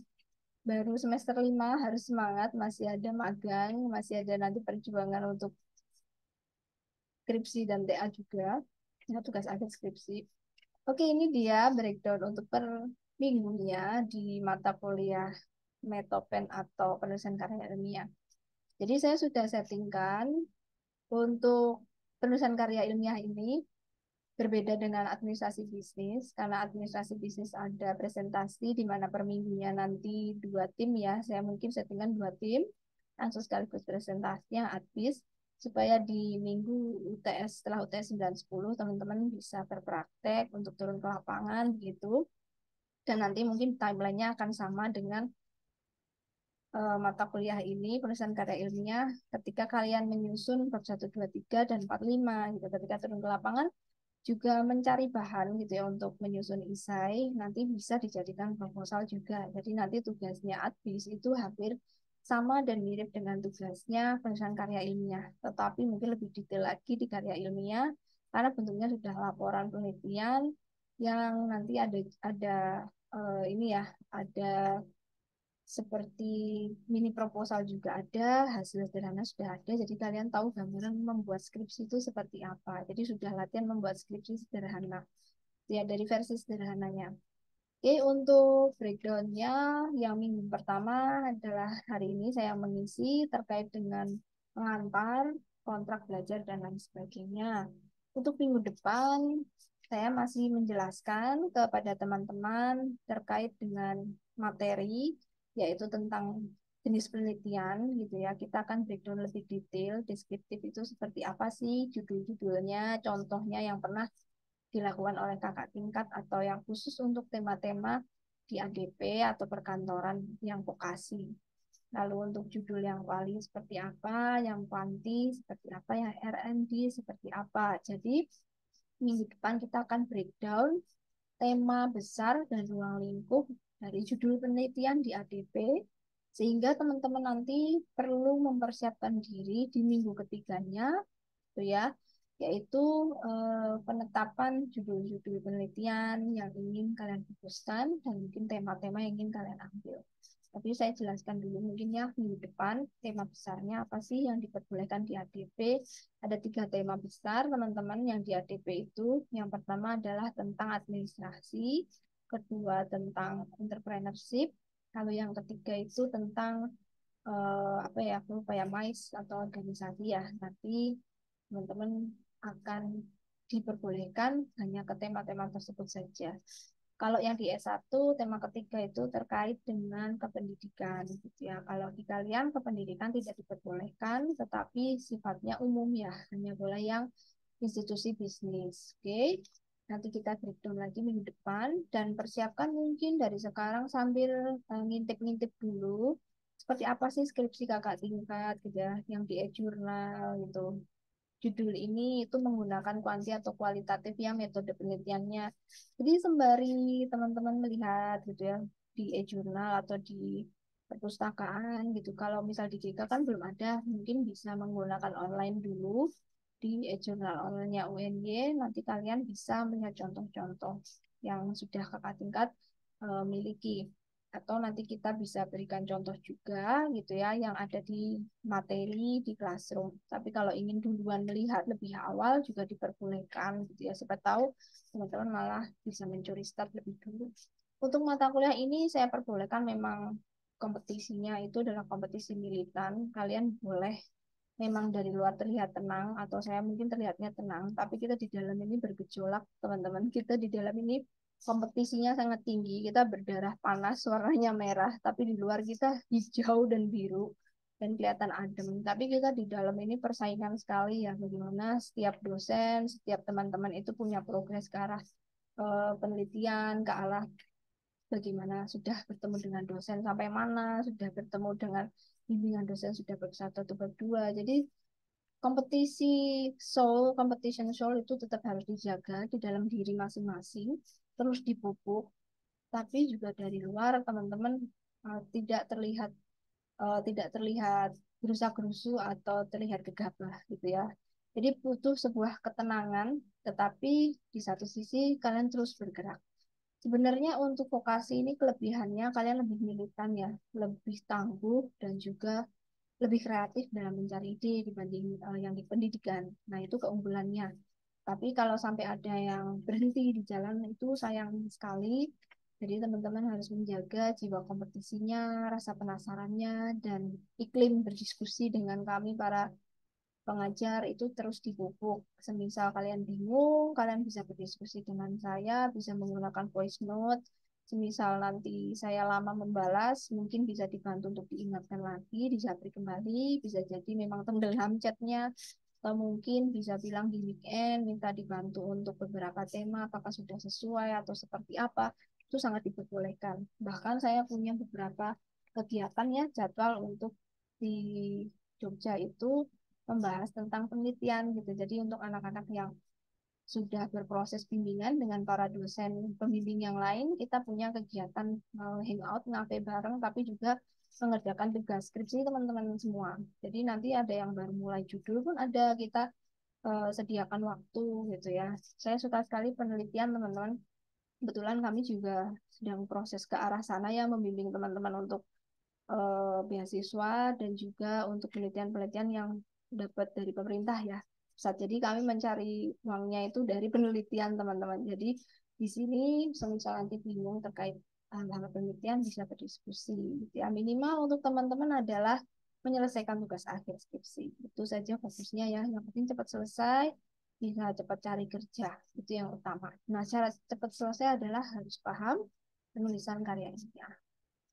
Baru semester 5 harus semangat, masih ada magang, masih ada nanti perjuangan untuk skripsi dan TA juga. Ya, tugas akhir skripsi. Oke, ini dia breakdown untuk per minggunya di mata kuliah Metopen atau penulisan karya ilmiah. Jadi saya sudah settingkan untuk penulisan karya ilmiah ini berbeda dengan administrasi bisnis, karena administrasi bisnis ada presentasi di mana per minggunya nanti dua tim ya, saya mungkin settingan dua tim, langsung sekaligus presentasinya admis, supaya di minggu UTS, setelah UTS 9-10, teman-teman bisa berpraktek untuk turun ke lapangan gitu, dan nanti mungkin timelinenya akan sama dengan mata kuliah ini, penulisan karya ilmiah, ketika kalian menyusun bab 1, 2, 3, dan 4, 5, gitu. Ketika turun ke lapangan, juga mencari bahan gitu ya untuk menyusun esai, nanti bisa dijadikan proposal juga. Jadi nanti tugasnya admis itu hampir sama dan mirip dengan tugasnya penulisan karya ilmiah, tetapi mungkin lebih detail lagi di karya ilmiah karena bentuknya sudah laporan penelitian yang nanti ada ini ya, ada seperti mini proposal juga ada, hasil sederhana sudah ada, jadi kalian tahu gambaran membuat skripsi itu seperti apa. Jadi sudah latihan membuat skripsi sederhana, ya dari versi sederhananya. Oke, untuk breakdownnya yang minggu pertama adalah hari ini saya mengisi terkait dengan pengantar, kontrak belajar, dan lain sebagainya. Untuk minggu depan, saya masih menjelaskan kepada teman-teman terkait dengan materi, yaitu tentang jenis penelitian gitu ya. Kita akan breakdown lebih detail, deskriptif itu seperti apa sih, judul-judulnya, contohnya yang pernah dilakukan oleh kakak tingkat atau yang khusus untuk tema-tema di ADP atau perkantoran yang vokasi. Lalu untuk judul yang quali seperti apa, yang kuanti seperti apa, yang R&D seperti apa. Jadi minggu depan kita akan breakdown tema besar dan ruang lingkup dari judul penelitian di ADP, sehingga teman-teman nanti perlu mempersiapkan diri di minggu ketiganya, gitu ya, yaitu penetapan judul-judul penelitian yang ingin kalian fokuskan dan mungkin tema-tema yang ingin kalian ambil. Tapi saya jelaskan dulu mungkin ya minggu depan tema besarnya apa sih yang diperbolehkan di ADP. Ada 3 tema besar teman-teman yang di ADP itu. Yang pertama adalah tentang administrasi, kedua tentang entrepreneurship, lalu yang ketiga itu tentang apa ya aku lupa ya MICE atau organisasi ya. Nanti teman-teman akan diperbolehkan hanya ke tema-tema tersebut saja. Kalau yang di S1, tema ketiga itu terkait dengan kependidikan, gitu ya. Kalau di kalian kependidikan tidak diperbolehkan, tetapi sifatnya umum ya, hanya boleh yang institusi bisnis. Oke, nanti kita breakdown lagi minggu depan dan persiapkan mungkin dari sekarang sambil ngintip-ngintip dulu seperti apa sih skripsi kakak tingkat gitu ya, yang di e-jurnal gitu. Judul ini itu menggunakan kuanti atau kualitatif ya metode penelitiannya. Jadi sembari teman-teman melihat gitu ya di e-jurnal atau di perpustakaan gitu. Kalau misal di GK kan belum ada, mungkin bisa menggunakan online dulu di e-jurnal online-nya UNY. Nanti kalian bisa melihat contoh-contoh yang sudah kakak tingkat miliki atau nanti kita bisa berikan contoh juga gitu ya yang ada di materi di classroom. Tapi kalau ingin duluan melihat lebih awal juga diperbolehkan gitu ya. Siapa tahu teman-teman malah bisa mencuri start lebih dulu. Untuk mata kuliah ini saya perbolehkan memang kompetisinya itu adalah kompetisi militan. Kalian boleh memang dari luar terlihat tenang atau saya mungkin terlihatnya tenang, tapi kita di dalam ini bergejolak, teman-teman. Kita di dalam ini kompetisinya sangat tinggi. Kita berdarah panas, warnanya merah, tapi di luar kita hijau dan biru dan kelihatan adem. Tapi kita di dalam ini persaingan sekali ya, bagaimana setiap dosen, setiap teman-teman itu punya progres ke arah penelitian, ke arah bagaimana sudah bertemu dengan dosen sampai mana, sudah bertemu dengan bimbingan dosen sudah bab 1 atau bab 2. Jadi kompetisi competition soul itu tetap harus dijaga di dalam diri masing-masing, terus dipupuk, tapi juga dari luar teman-teman tidak terlihat gerusa-gerusu atau terlihat gegabah gitu ya. Jadi butuh sebuah ketenangan, tetapi di satu sisi kalian terus bergerak. Sebenarnya untuk vokasi ini kelebihannya kalian lebih militan ya, lebih tangguh dan juga lebih kreatif dalam mencari ide dibanding yang di pendidikan. Nah, itu keunggulannya. Tapi kalau sampai ada yang berhenti di jalan itu sayang sekali. Jadi teman-teman harus menjaga jiwa kompetisinya, rasa penasarannya, dan iklim berdiskusi dengan kami para pengajar itu terus dipupuk. Semisal kalian bingung, kalian bisa berdiskusi dengan saya, bisa menggunakan voice note. Semisal nanti saya lama membalas, mungkin bisa dibantu untuk diingatkan lagi, dijabri kembali, bisa jadi memang tenggelam chatnya, atau mungkin bisa bilang di weekend, minta dibantu untuk beberapa tema, apakah sudah sesuai atau seperti apa, itu sangat diperbolehkan. Bahkan saya punya beberapa kegiatan ya, jadwal untuk di Jogja itu membahas tentang penelitian gitu. Jadi untuk anak-anak yang sudah berproses bimbingan dengan para dosen pembimbing yang lain, kita punya kegiatan hangout, ngafe bareng, tapi juga mengerjakan tugas skripsi teman-teman semua. Jadi nanti ada yang baru mulai judul pun ada kita sediakan waktu gitu ya. Saya suka sekali penelitian teman-teman. Kebetulan kami juga sedang proses ke arah sana ya, membimbing teman-teman untuk beasiswa dan juga untuk penelitian-penelitian yang dapat dari pemerintah ya. Pusat. Jadi kami mencari uangnya itu dari penelitian teman-teman. Jadi di sini semisal nanti bingung terkait hal-hal penelitian bisa berdiskusi. Ya minimal untuk teman-teman adalah menyelesaikan tugas akhir skripsi. Itu saja fokusnya ya. Yang penting cepat selesai, bisa cepat cari kerja. Itu yang utama. Nah, cara cepat selesai adalah harus paham penulisan karya ilmiah.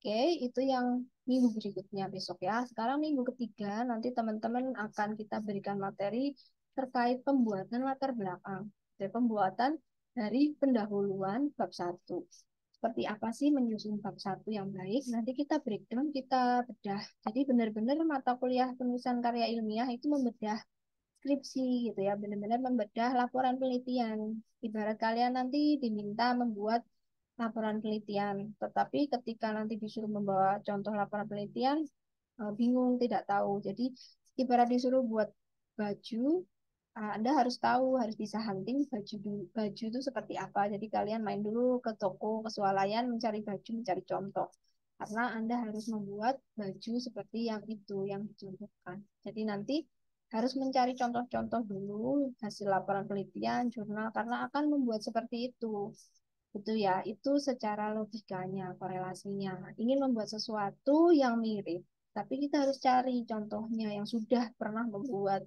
Oke, itu yang minggu berikutnya besok ya. Sekarang minggu ketiga, nanti teman-teman akan kita berikan materi terkait pembuatan latar belakang. Jadi pembuatan dari pendahuluan bab 1. seperti apa sih menyusun bab satu yang baik. Nanti kita breakdown, kita bedah. Jadi benar-benar mata kuliah penulisan karya ilmiah itu membedah skripsi gitu ya, benar-benar membedah laporan penelitian. Ibarat kalian nanti diminta membuat laporan penelitian, tetapi ketika nanti disuruh membawa contoh laporan penelitian, bingung, tidak tahu. Jadi ibarat disuruh buat baju, Anda harus tahu, harus bisa hunting baju itu seperti apa. Jadi kalian main dulu ke toko, ke swalayan, mencari baju, mencari contoh. Karena Anda harus membuat baju seperti yang itu, yang dicontohkan. Jadi nanti harus mencari contoh-contoh dulu, hasil laporan penelitian, jurnal, karena akan membuat seperti itu. Itu ya, itu secara logikanya, korelasinya. Ingin membuat sesuatu yang mirip, tapi kita harus cari contohnya yang sudah pernah membuat.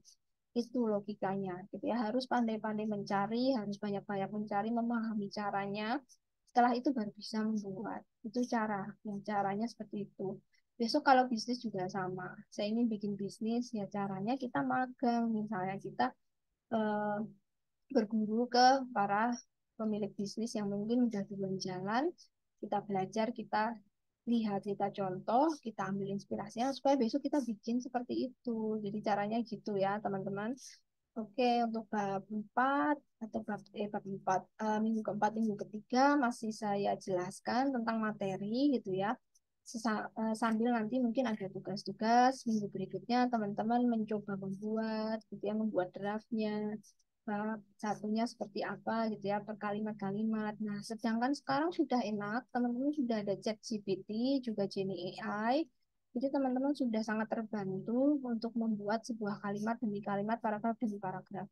Itu logikanya, gitu ya. Harus pandai-pandai mencari, harus banyak-banyak mencari, memahami caranya. Setelah itu baru bisa membuat. Itu cara, yang caranya seperti itu. Besok kalau bisnis juga sama. Saya ingin bikin bisnis, ya caranya kita magang. Misalnya kita eh, berguru ke para pemilik bisnis yang mungkin udah duluan jalan. Kita belajar, kita lihat, kita contoh, kita ambil inspirasinya supaya besok kita bikin seperti itu. Jadi caranya gitu ya, teman-teman. Oke, untuk bab 4 atau bab 4, minggu keempat, minggu ketiga masih saya jelaskan tentang materi gitu ya. Sambil nanti mungkin ada tugas-tugas minggu berikutnya teman-teman mencoba membuat gitu ya, membuat draftnya. Bab satunya seperti apa gitu ya, per kalimat-kalimat. Nah, sedangkan sekarang sudah enak, teman-teman sudah ada ChatGPT, juga Gemini AI. Jadi teman-teman sudah sangat terbantu untuk membuat sebuah kalimat demi kalimat, paragraf demi paragraf.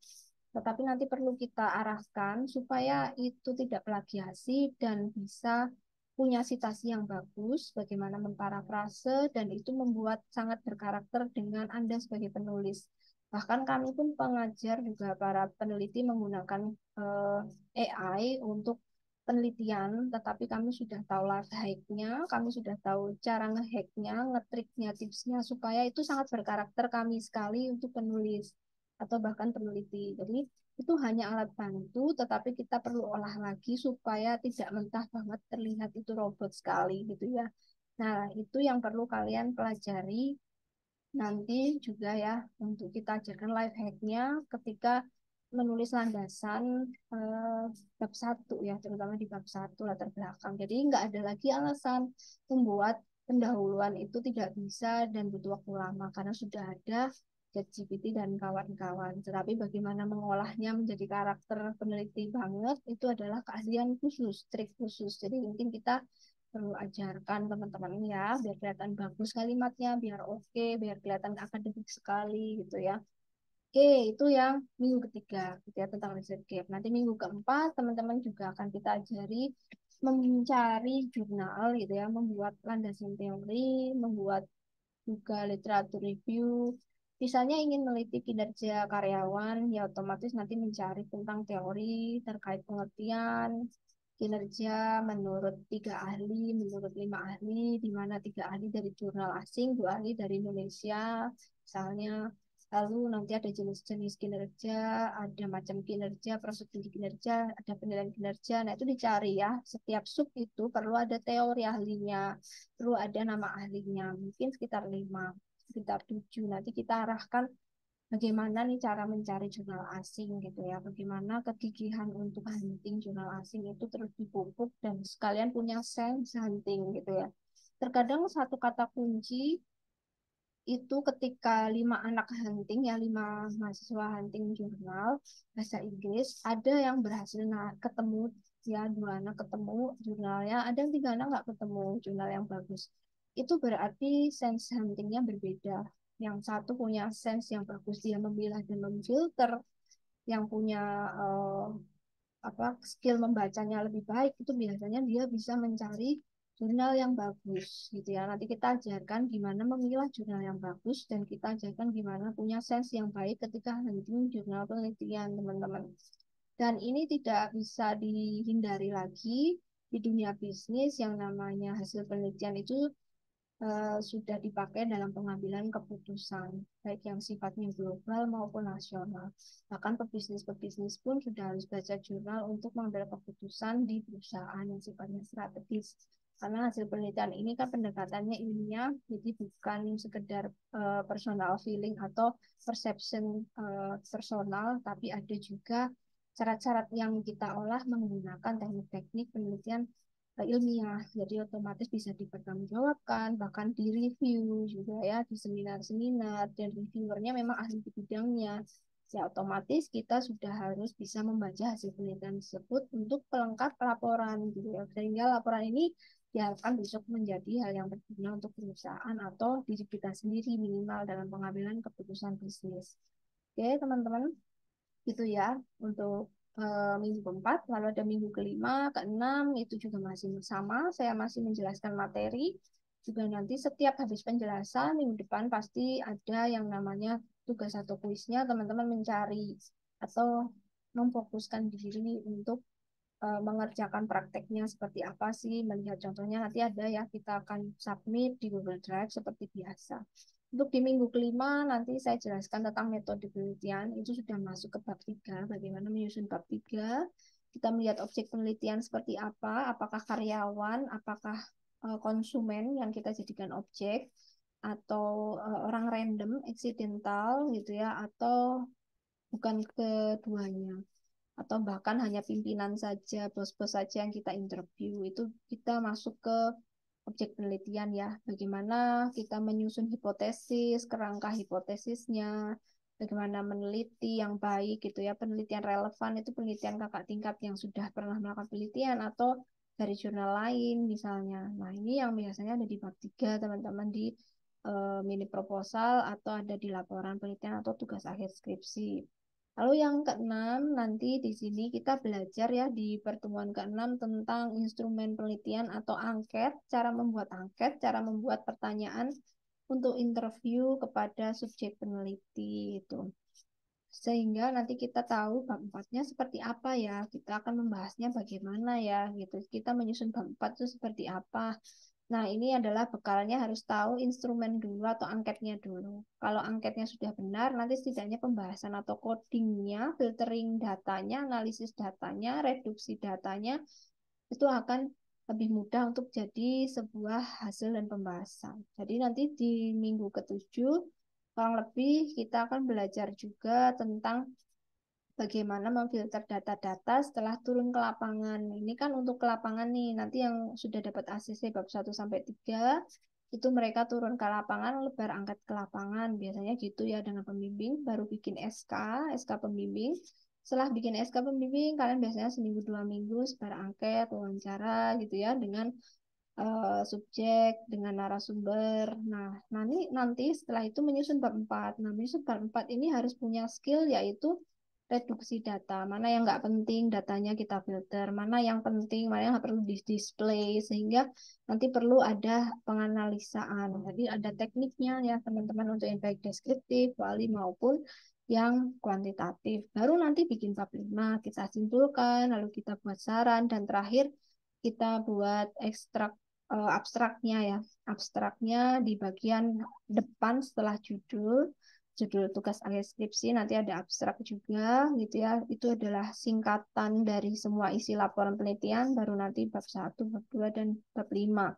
Tetapi nanti perlu kita arahkan supaya itu tidak plagiasi dan bisa punya citasi yang bagus, bagaimana memparafrase, dan itu membuat sangat berkarakter dengan Anda sebagai penulis. Bahkan kami pun pengajar juga para peneliti menggunakan AI untuk penelitian, tetapi kami sudah tahu life hack-nya, kami sudah tahu cara ngehacknya, ngetriknya, tipsnya, supaya itu sangat berkarakter kami sekali untuk penulis atau bahkan peneliti. Jadi itu hanya alat bantu, tetapi kita perlu olah lagi supaya tidak mentah banget terlihat itu robot sekali gitu ya. Nah, itu yang perlu kalian pelajari nanti juga ya untuk kita ajarkan life hack-nya ketika menulis landasan eh, bab satu ya, terutama di bab satu latar belakang. Jadi nggak ada lagi alasan membuat pendahuluan itu tidak bisa dan butuh waktu lama karena sudah ada ChatGPT dan kawan-kawan. Tetapi bagaimana mengolahnya menjadi karakter peneliti banget itu adalah keahlian khusus, trik khusus. Jadi mungkin kita perlu ajarkan teman-teman ya biar kelihatan bagus kalimatnya, biar oke, biar kelihatan akademik sekali gitu ya. Oke, itu yang minggu ketiga gitu ya, tentang research gap. Nanti minggu keempat teman-teman juga akan kita ajari mencari jurnal gitu ya, membuat landasan teori, membuat juga literatur review. Misalnya ingin meneliti kinerja karyawan, ya otomatis nanti mencari tentang teori terkait pengertian kinerja menurut 3 ahli, menurut 5 ahli, di mana 3 ahli dari jurnal asing, 2 ahli dari Indonesia, misalnya. Lalu nanti ada jenis-jenis kinerja, ada macam kinerja, prosedur kinerja, ada penilaian kinerja. Nah, itu dicari ya. Setiap sub itu perlu ada teori ahlinya, perlu ada nama ahlinya. Mungkin sekitar 5, sekitar 7. Nanti kita arahkan bagaimana nih cara mencari jurnal asing gitu ya. Bagaimana kegigihan untuk hunting jurnal asing itu terus dipupuk dan sekalian punya sense hunting gitu ya. Terkadang satu kata kunci itu ketika 5 anak hunting ya, 5 mahasiswa hunting jurnal bahasa Inggris, ada yang berhasil ketemu ya, 2 anak ketemu jurnalnya, ada yang 3 anak nggak ketemu jurnal yang bagus. Itu berarti sense huntingnya berbeda. Yang satu punya sense yang bagus, dia memilah dan memfilter. Yang punya eh, apa skill membacanya lebih baik itu biasanya dia bisa mencari jurnal yang bagus gitu ya. Nanti kita ajarkan gimana memilah jurnal yang bagus dan kita ajarkan gimana punya sense yang baik ketika hunting jurnal penelitian teman-teman. Dan ini tidak bisa dihindari lagi di dunia bisnis yang namanya hasil penelitian itu sudah dipakai dalam pengambilan keputusan, baik yang sifatnya global maupun nasional. Bahkan pebisnis-pebisnis pun sudah harus baca jurnal untuk mengambil keputusan di perusahaan yang sifatnya strategis. Karena hasil penelitian ini kan pendekatannya ilmiah, jadi bukan sekedar personal feeling atau perception personal, tapi ada juga syarat-syarat yang kita olah menggunakan teknik-teknik penelitian ilmiah, jadi otomatis bisa dipertanggungjawabkan, bahkan di-review juga ya di seminar-seminar, dan reviewernya memang ahli di bidangnya. Ya otomatis kita sudah harus bisa membaca hasil penelitian tersebut untuk pelengkap laporan gitu ya. Sehingga laporan ini diharapkan besok menjadi hal yang berguna untuk perusahaan atau diri kita sendiri minimal dalam pengambilan keputusan bisnis. Oke, teman-teman, itu ya untuk minggu keempat. Lalu ada minggu kelima, keenam, itu juga masih sama. Saya masih menjelaskan materi. Juga nanti setiap habis penjelasan, minggu depan pasti ada yang namanya tugas atau kuisnya. Teman-teman mencari atau memfokuskan diri untuk mengerjakan prakteknya seperti apa sih, melihat contohnya nanti ada ya, kita akan submit di Google Drive seperti biasa. Untuk di minggu kelima nanti saya jelaskan tentang metode penelitian, itu sudah masuk ke bab 3, bagaimana menyusun bab 3. Kita melihat objek penelitian seperti apa, apakah karyawan, apakah konsumen yang kita jadikan objek, atau orang random, eksidental gitu ya, atau bukan keduanya, atau bahkan hanya pimpinan saja, bos-bos saja yang kita interview. Itu kita masuk ke objek penelitian ya. Bagaimana kita menyusun hipotesis, kerangka hipotesisnya, bagaimana meneliti yang baik gitu ya. Penelitian relevan itu penelitian kakak tingkat yang sudah pernah melakukan penelitian atau dari jurnal lain misalnya. Nah, ini yang biasanya ada di bab 3 teman-teman di mini proposal atau ada di laporan penelitian atau tugas akhir skripsi. Lalu yang keenam, nanti di sini kita belajar ya di pertemuan keenam tentang instrumen penelitian atau angket, cara membuat pertanyaan untuk interview kepada subjek peneliti itu. Sehingga nanti kita tahu bab 4-nya seperti apa ya. Kita akan membahasnya bagaimana ya gitu. Kita menyusun bab 4 itu seperti apa. Nah, ini adalah bekalnya harus tahu instrumen dulu atau angketnya dulu. Kalau angketnya sudah benar, nanti setidaknya pembahasan atau codingnya, filtering datanya, analisis datanya, reduksi datanya, itu akan lebih mudah untuk jadi sebuah hasil dan pembahasan. Jadi nanti di minggu ketujuh, kurang lebih kita akan belajar juga tentang bagaimana memfilter data-data setelah turun ke lapangan. Ini kan untuk ke lapangan nih, nanti yang sudah dapat ACC bab 1 sampai 3 itu mereka turun ke lapangan, lebar angkat ke lapangan. Biasanya gitu ya dengan pembimbing, baru bikin SK pembimbing. Setelah bikin SK pembimbing, kalian biasanya seminggu 2 minggu sebar angket, wawancara gitu ya dengan subjek, dengan narasumber. Nah, nanti setelah itu menyusun bab 4. Nah, menyusun bab 4 ini harus punya skill yaitu reduksi data. Mana yang nggak penting, datanya kita filter. Mana yang penting, mana yang perlu di-display. Sehingga nanti perlu ada penganalisaan. Jadi ada tekniknya ya teman-teman untuk yang baik deskriptif, wali maupun yang kuantitatif. Baru nanti bikin bab 5, kita simpulkan, lalu kita buat saran, dan terakhir kita buat abstraknya ya. Abstraknya di bagian depan setelah judul tugas akhir skripsi nanti ada abstrak juga gitu ya. Itu adalah singkatan dari semua isi laporan penelitian baru nanti bab 1, bab 2 dan bab 5.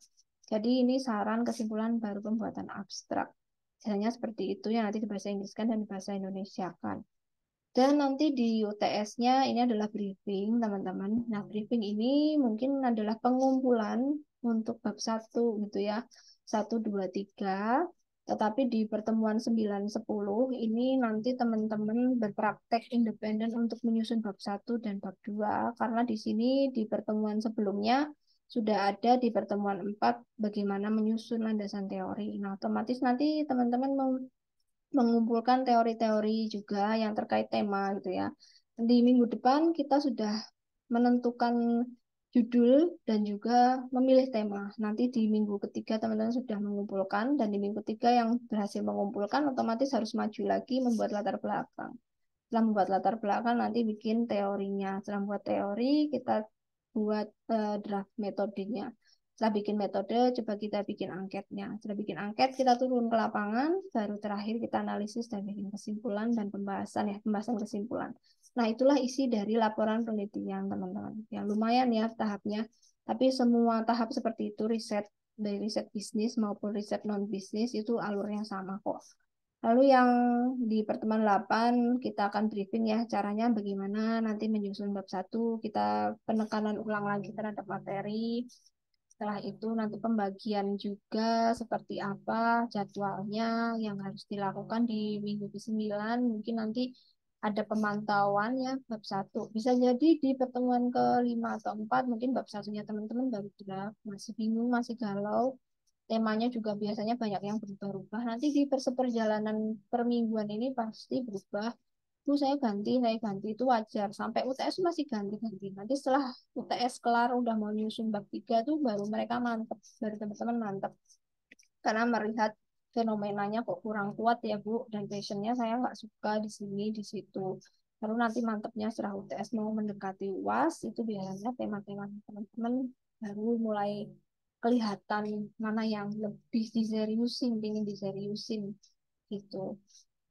Jadi ini saran kesimpulan baru pembuatan abstrak. Caranya seperti itu ya, nanti di bahasa Inggris kan dan di bahasa Indonesia kan. Dan nanti di UTS-nya ini adalah briefing, teman-teman. Nah, briefing ini mungkin adalah pengumpulan untuk bab 1 gitu ya. 1, 2, 3. Tetapi di pertemuan 9, 10 ini nanti teman-teman berpraktek independen untuk menyusun bab 1 dan bab 2. Karena di sini di pertemuan sebelumnya sudah ada di pertemuan 4 bagaimana menyusun landasan teori. Nah, otomatis nanti teman-teman mengumpulkan teori-teori juga yang terkait tema gitu ya. Di minggu depan kita sudah menentukan judul dan juga memilih tema. Nanti di minggu ketiga teman-teman sudah mengumpulkan dan di minggu ketiga yang berhasil mengumpulkan otomatis harus maju lagi membuat latar belakang. Setelah membuat latar belakang nanti bikin teorinya. Setelah membuat teori kita buat draft metodenya. Setelah bikin metode, coba kita bikin angketnya. Setelah bikin angket, kita turun ke lapangan, baru terakhir kita analisis dan bikin kesimpulan dan pembahasan ya, pembahasan kesimpulan. Nah, itulah isi dari laporan penelitian, teman-teman. Yang lumayan ya tahapnya. Tapi semua tahap seperti itu, riset dari riset bisnis maupun riset non-bisnis itu alurnya sama kok. Lalu yang di pertemuan 8 kita akan briefing ya caranya bagaimana nanti menyusun bab satu, kita penekanan ulang lagi terhadap materi. Setelah itu nanti pembagian juga seperti apa jadwalnya yang harus dilakukan di minggu ke-9. Mungkin nanti ada pemantauan ya bab satu. Bisa jadi di pertemuan ke-5 atau 4 mungkin bab satunya teman-teman baru draft, masih bingung, masih galau. Temanya juga biasanya banyak yang berubah-ubah. Nanti di perjalanan permingguan ini pasti berubah. Bu, saya ganti itu wajar. Sampai UTS masih ganti-ganti. Nanti setelah UTS kelar udah mau nyusun bab 3 tuh baru mereka mantep, baru teman-teman mantep. Karena melihat fenomenanya kok kurang kuat ya Bu, dan passionnya saya nggak suka di sini, di situ. Lalu nanti mantepnya setelah UTS mau mendekati UAS, itu biasanya tema-tema teman-teman baru mulai kelihatan mana yang lebih diseriusin, ingin diseriusin gitu.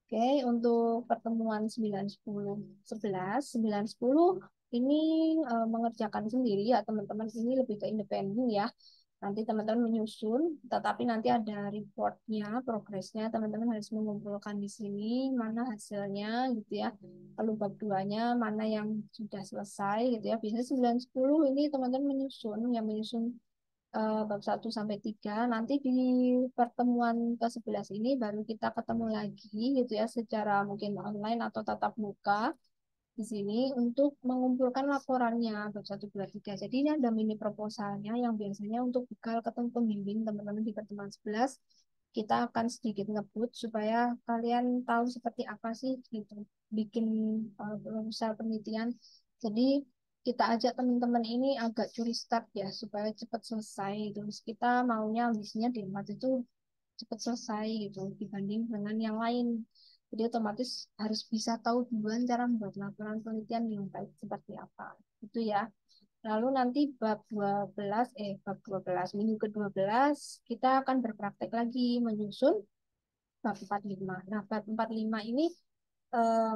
Oke, untuk pertemuan 9, 10, 11, 9, 10 ini mengerjakan sendiri ya teman-teman. Ini lebih ke independen ya. Nanti teman-teman menyusun, tetapi nanti ada reportnya, progresnya. Teman-teman harus mengumpulkan di sini mana hasilnya gitu ya. Lalu bab 2-nya mana yang sudah selesai gitu ya. Biasanya 9, 10 ini teman-teman menyusun, yang menyusun bab 1 sampai 3. Nanti di pertemuan ke-11 ini baru kita ketemu lagi gitu ya secara mungkin online atau tatap muka di sini untuk mengumpulkan laporannya bab 1, 2, 3. Jadi ini ada mini proposalnya yang biasanya untuk bekal ketemu pembimbing teman-teman di pertemuan 11. Kita akan sedikit ngebut supaya kalian tahu seperti apa sih gitu bikin proposal penelitian. Jadi kita ajak teman-teman ini agak curi start ya supaya cepat selesai. Terus kita maunya ambisinya di empat itu cepat selesai gitu dibanding dengan yang lain. Jadi otomatis harus bisa tahu duluan cara membuat laporan penelitian yang baik seperti apa. Itu ya. Lalu nanti bab 12 minggu ke-12 kita akan berpraktek lagi menyusun bab 45. Nah, bab 45 ini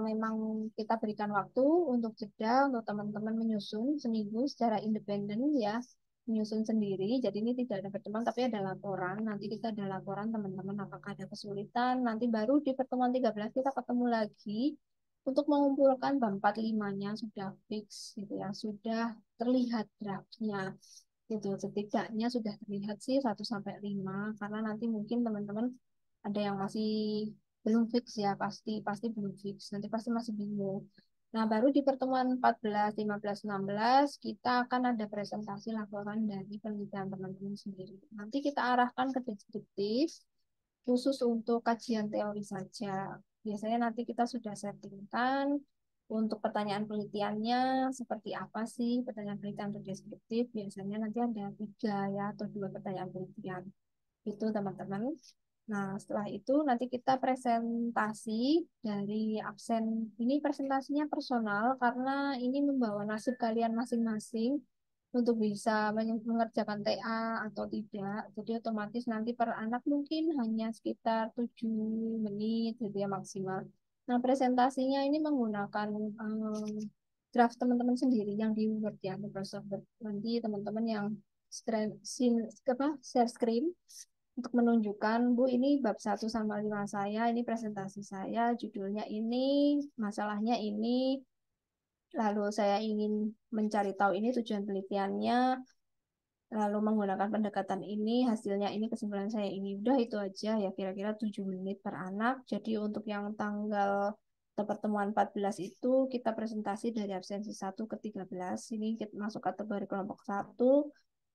memang kita berikan waktu untuk jeda untuk teman-teman menyusun seminggu secara independen ya, menyusun sendiri. Jadi ini tidak ada pertemuan tapi ada laporan. Nanti kita ada laporan teman-teman apakah ada kesulitan. Nanti baru di pertemuan 13 kita ketemu lagi untuk mengumpulkan bab 45-nya sudah fix gitu ya, sudah terlihat draftnya gitu. Setidaknya sudah terlihat sih 1 sampai 5 karena nanti mungkin teman-teman ada yang masih belum fix ya, pasti pasti belum fix. Nanti pasti masih bingung. Nah, baru di pertemuan 14, 15, 16 kita akan ada presentasi laporan dari penelitian teman-teman sendiri. Nanti kita arahkan ke deskriptif khusus untuk kajian teori saja. Biasanya nanti kita sudah settingkan untuk pertanyaan penelitiannya seperti apa sih pertanyaan penelitian untuk deskriptif. Biasanya nanti ada 3 ya atau 2 pertanyaan penelitian. Itu teman-teman. Nah, setelah itu nanti kita presentasi dari absen. Ini presentasinya personal karena ini membawa nasib kalian masing-masing untuk bisa mengerjakan TA atau tidak. Jadi otomatis nanti per anak mungkin hanya sekitar 7 menit gitu ya maksimal. Nah, presentasinya ini menggunakan draft teman-teman sendiri yang di Word ya, Microsoft Word. Nanti teman-teman yang share screen untuk menunjukkan, Bu, ini bab 1 sama 5 saya, ini presentasi saya, judulnya ini, masalahnya ini, lalu saya ingin mencari tahu ini tujuan penelitiannya, lalu menggunakan pendekatan ini, hasilnya ini, kesimpulan saya ini. Udah itu aja ya, kira-kira 7 menit per anak. Jadi untuk yang tanggal atau pertemuan 14 itu kita presentasi dari absensi 1 ke 13. Ini kita masuk kategori kelompok 1.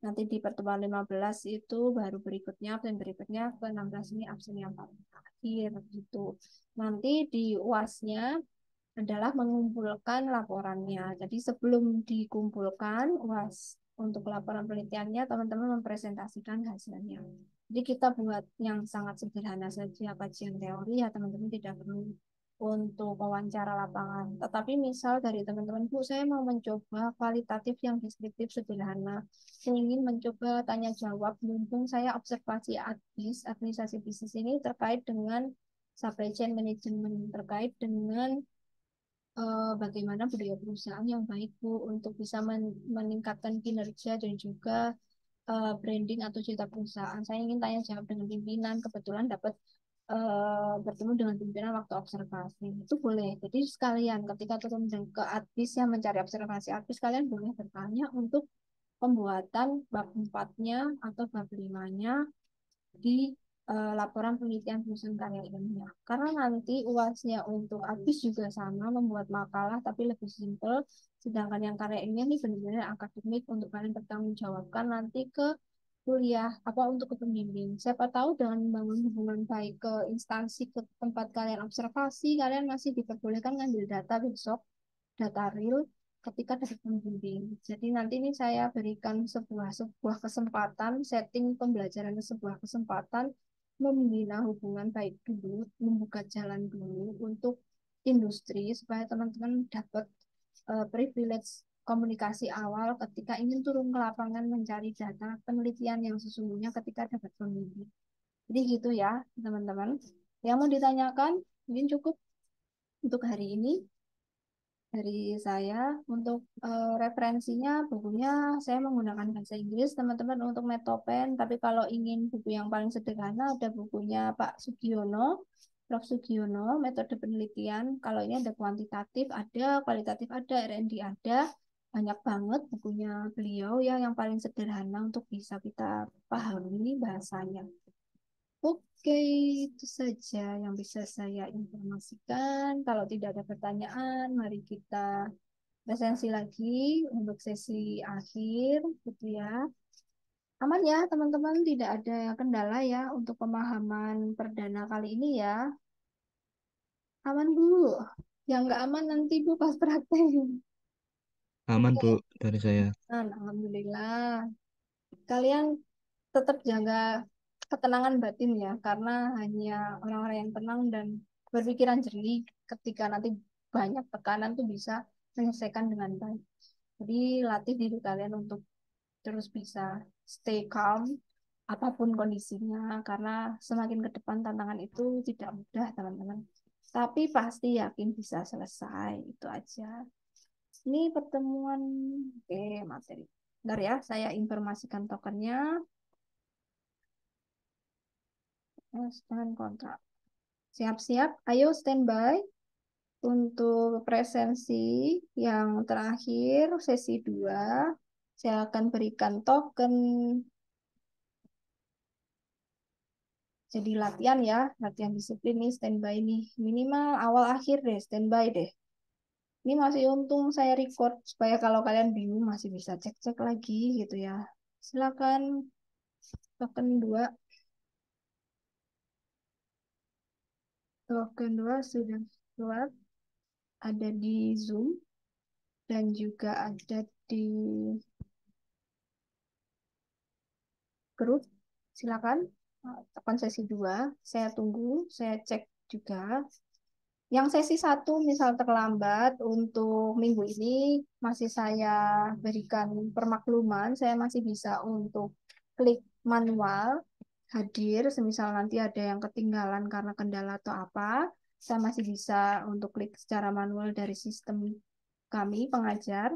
Nanti di pertemuan 15 itu baru berikutnya, absen berikutnya ke 16 ini absen yang paling akhir gitu. Nanti di UAS-nya adalah mengumpulkan laporannya. Jadi sebelum dikumpulkan UAS untuk laporan penelitiannya, teman-teman mempresentasikan hasilnya. Jadi kita buat yang sangat sederhana saja kajian teori ya teman-teman, tidak perlu untuk wawancara lapangan. Tetapi misal dari teman-teman, Bu, saya mau mencoba kualitatif yang deskriptif sederhana. Saya ingin mencoba tanya jawab, mumpung saya observasi administrasi bisnis ini terkait dengan supply chain management, terkait dengan bagaimana budaya perusahaan yang baik, Bu, untuk bisa meningkatkan kinerja dan juga branding atau citra perusahaan. Saya ingin tanya jawab dengan pimpinan, kebetulan dapat bertemu dengan pimpinan waktu observasi. Itu boleh. Jadi sekalian ketika turun ke admis yang mencari observasi admis, kalian boleh bertanya untuk pembuatan bab 4-nya atau bab 5-nya di laporan penelitian perusahaan karya ilmiah. Karena nanti UASnya untuk ABIS juga sama, membuat makalah tapi lebih simpel. Sedangkan yang karya ilmiah ini benar-benar akademik untuk kalian bertanggungjawabkan nanti ke kuliah apa untuk ke pembimbing. Siapa tahu dengan membangun hubungan baik ke instansi ke tempat kalian observasi, kalian masih diperbolehkan ngambil data besok, data real ketika dapat pembimbing. Jadi nanti ini saya berikan sebuah sebuah kesempatan, setting pembelajaran sebuah kesempatan membina hubungan baik dulu, membuka jalan dulu untuk industri supaya teman-teman dapat privilege komunikasi awal ketika ingin turun ke lapangan mencari data penelitian yang sesungguhnya ketika dapat pembimbing. Jadi gitu ya, teman-teman. Yang mau ditanyakan mungkin cukup untuk hari ini dari saya. Untuk referensinya, bukunya saya menggunakan bahasa Inggris, teman-teman untuk Metopen. Tapi kalau ingin buku yang paling sederhana, ada bukunya Pak Sugiono, Prof. Sugiono, metode penelitian. Kalau ini ada kuantitatif, ada kualitatif, ada R&D, ada. Banyak banget bukunya beliau ya, yang paling sederhana untuk bisa kita pahami bahasanya. Oke, itu saja yang bisa saya informasikan. Kalau tidak ada pertanyaan, mari kita presensi lagi untuk sesi akhir, gitu ya. Aman ya, teman-teman, tidak ada kendala ya untuk pemahaman perdana kali ini ya. Aman, Bu. Yang nggak aman nanti Bu pas praktek. Aman Oke, Bu dari saya. Alhamdulillah. Kalian tetap jaga ketenangan batin ya, karena hanya orang-orang yang tenang dan berpikiran jernih ketika nanti banyak tekanan tuh bisa menyelesaikan dengan baik. Jadi latih diri kalian untuk terus bisa stay calm apapun kondisinya, karena semakin ke depan tantangan itu tidak mudah, teman-teman. Tapi pasti yakin bisa selesai, itu aja. Ini pertemuan, oke, materi. Bentar ya, saya informasikan tokennya. Dan kontrak. Siap-siap, ayo standby untuk presensi yang terakhir, sesi 2. Saya akan berikan token jadi latihan ya, latihan disiplin nih, standby nih. Minimal awal akhir deh, standby deh. Ini masih untung saya record, supaya kalau kalian bingung masih bisa cek-cek lagi gitu ya. Silakan token 2. Token 2 sudah keluar, ada di Zoom dan juga ada di grup. Silakan tekan sesi 2. Saya tunggu, saya cek juga. Yang sesi 1 misal terlambat untuk minggu ini masih saya berikan permakluman, saya masih bisa untuk klik manual hadir, semisal nanti ada yang ketinggalan karena kendala atau apa, saya masih bisa untuk klik secara manual dari sistem kami pengajar.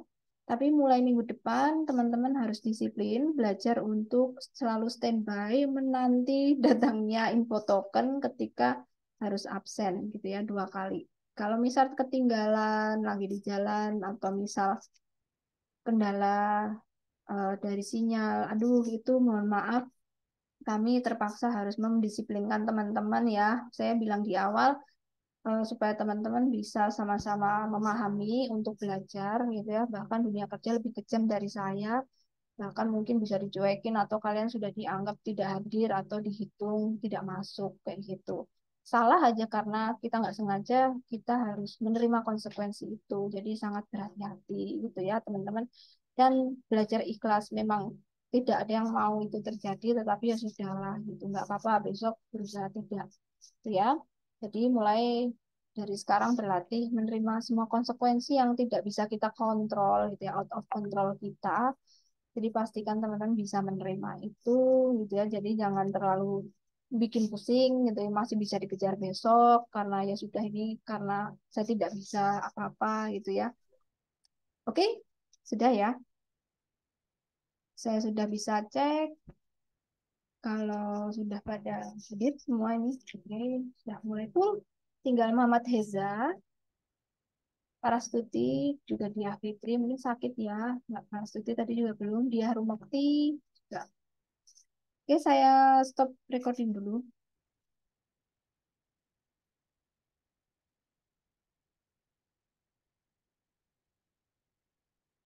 Tapi mulai minggu depan, teman-teman harus disiplin, belajar untuk selalu standby, menanti datangnya info token ketika harus absen gitu ya 2 kali. Kalau misal ketinggalan lagi di jalan atau misal kendala dari sinyal, aduh itu mohon maaf, kami terpaksa harus mendisiplinkan teman-teman ya. Saya bilang di awal supaya teman-teman bisa sama-sama memahami untuk belajar gitu ya. Bahkan dunia kerja lebih kejam dari saya, bahkan mungkin bisa dicuekin atau kalian sudah dianggap tidak hadir atau dihitung tidak masuk kayak gitu. Salah aja karena kita nggak sengaja, kita harus menerima konsekuensi itu. Jadi sangat berhati-hati gitu ya teman-teman. Dan belajar ikhlas, memang tidak ada yang mau itu terjadi, tetapi ya sudahlah gitu. Nggak apa-apa besok berusaha tidak. Gitu ya. Jadi mulai dari sekarang berlatih menerima semua konsekuensi yang tidak bisa kita kontrol gitu ya, out of control kita. Jadi pastikan teman-teman bisa menerima itu gitu ya. Jadi jangan terlalu bikin pusing gitu ya, masih bisa dikejar besok karena ya sudah ini karena saya tidak bisa apa-apa gitu ya. Oke, sudah ya. Saya sudah bisa cek kalau sudah pada hadir semua ini. Oke, sudah mulai full. Tinggal Muhammad Heza, Parastuti, juga dia Fitri, mungkin sakit ya. Nggak Parastuti tadi juga belum. Dia Rumokti. Nggak. Oke, saya stop recording dulu.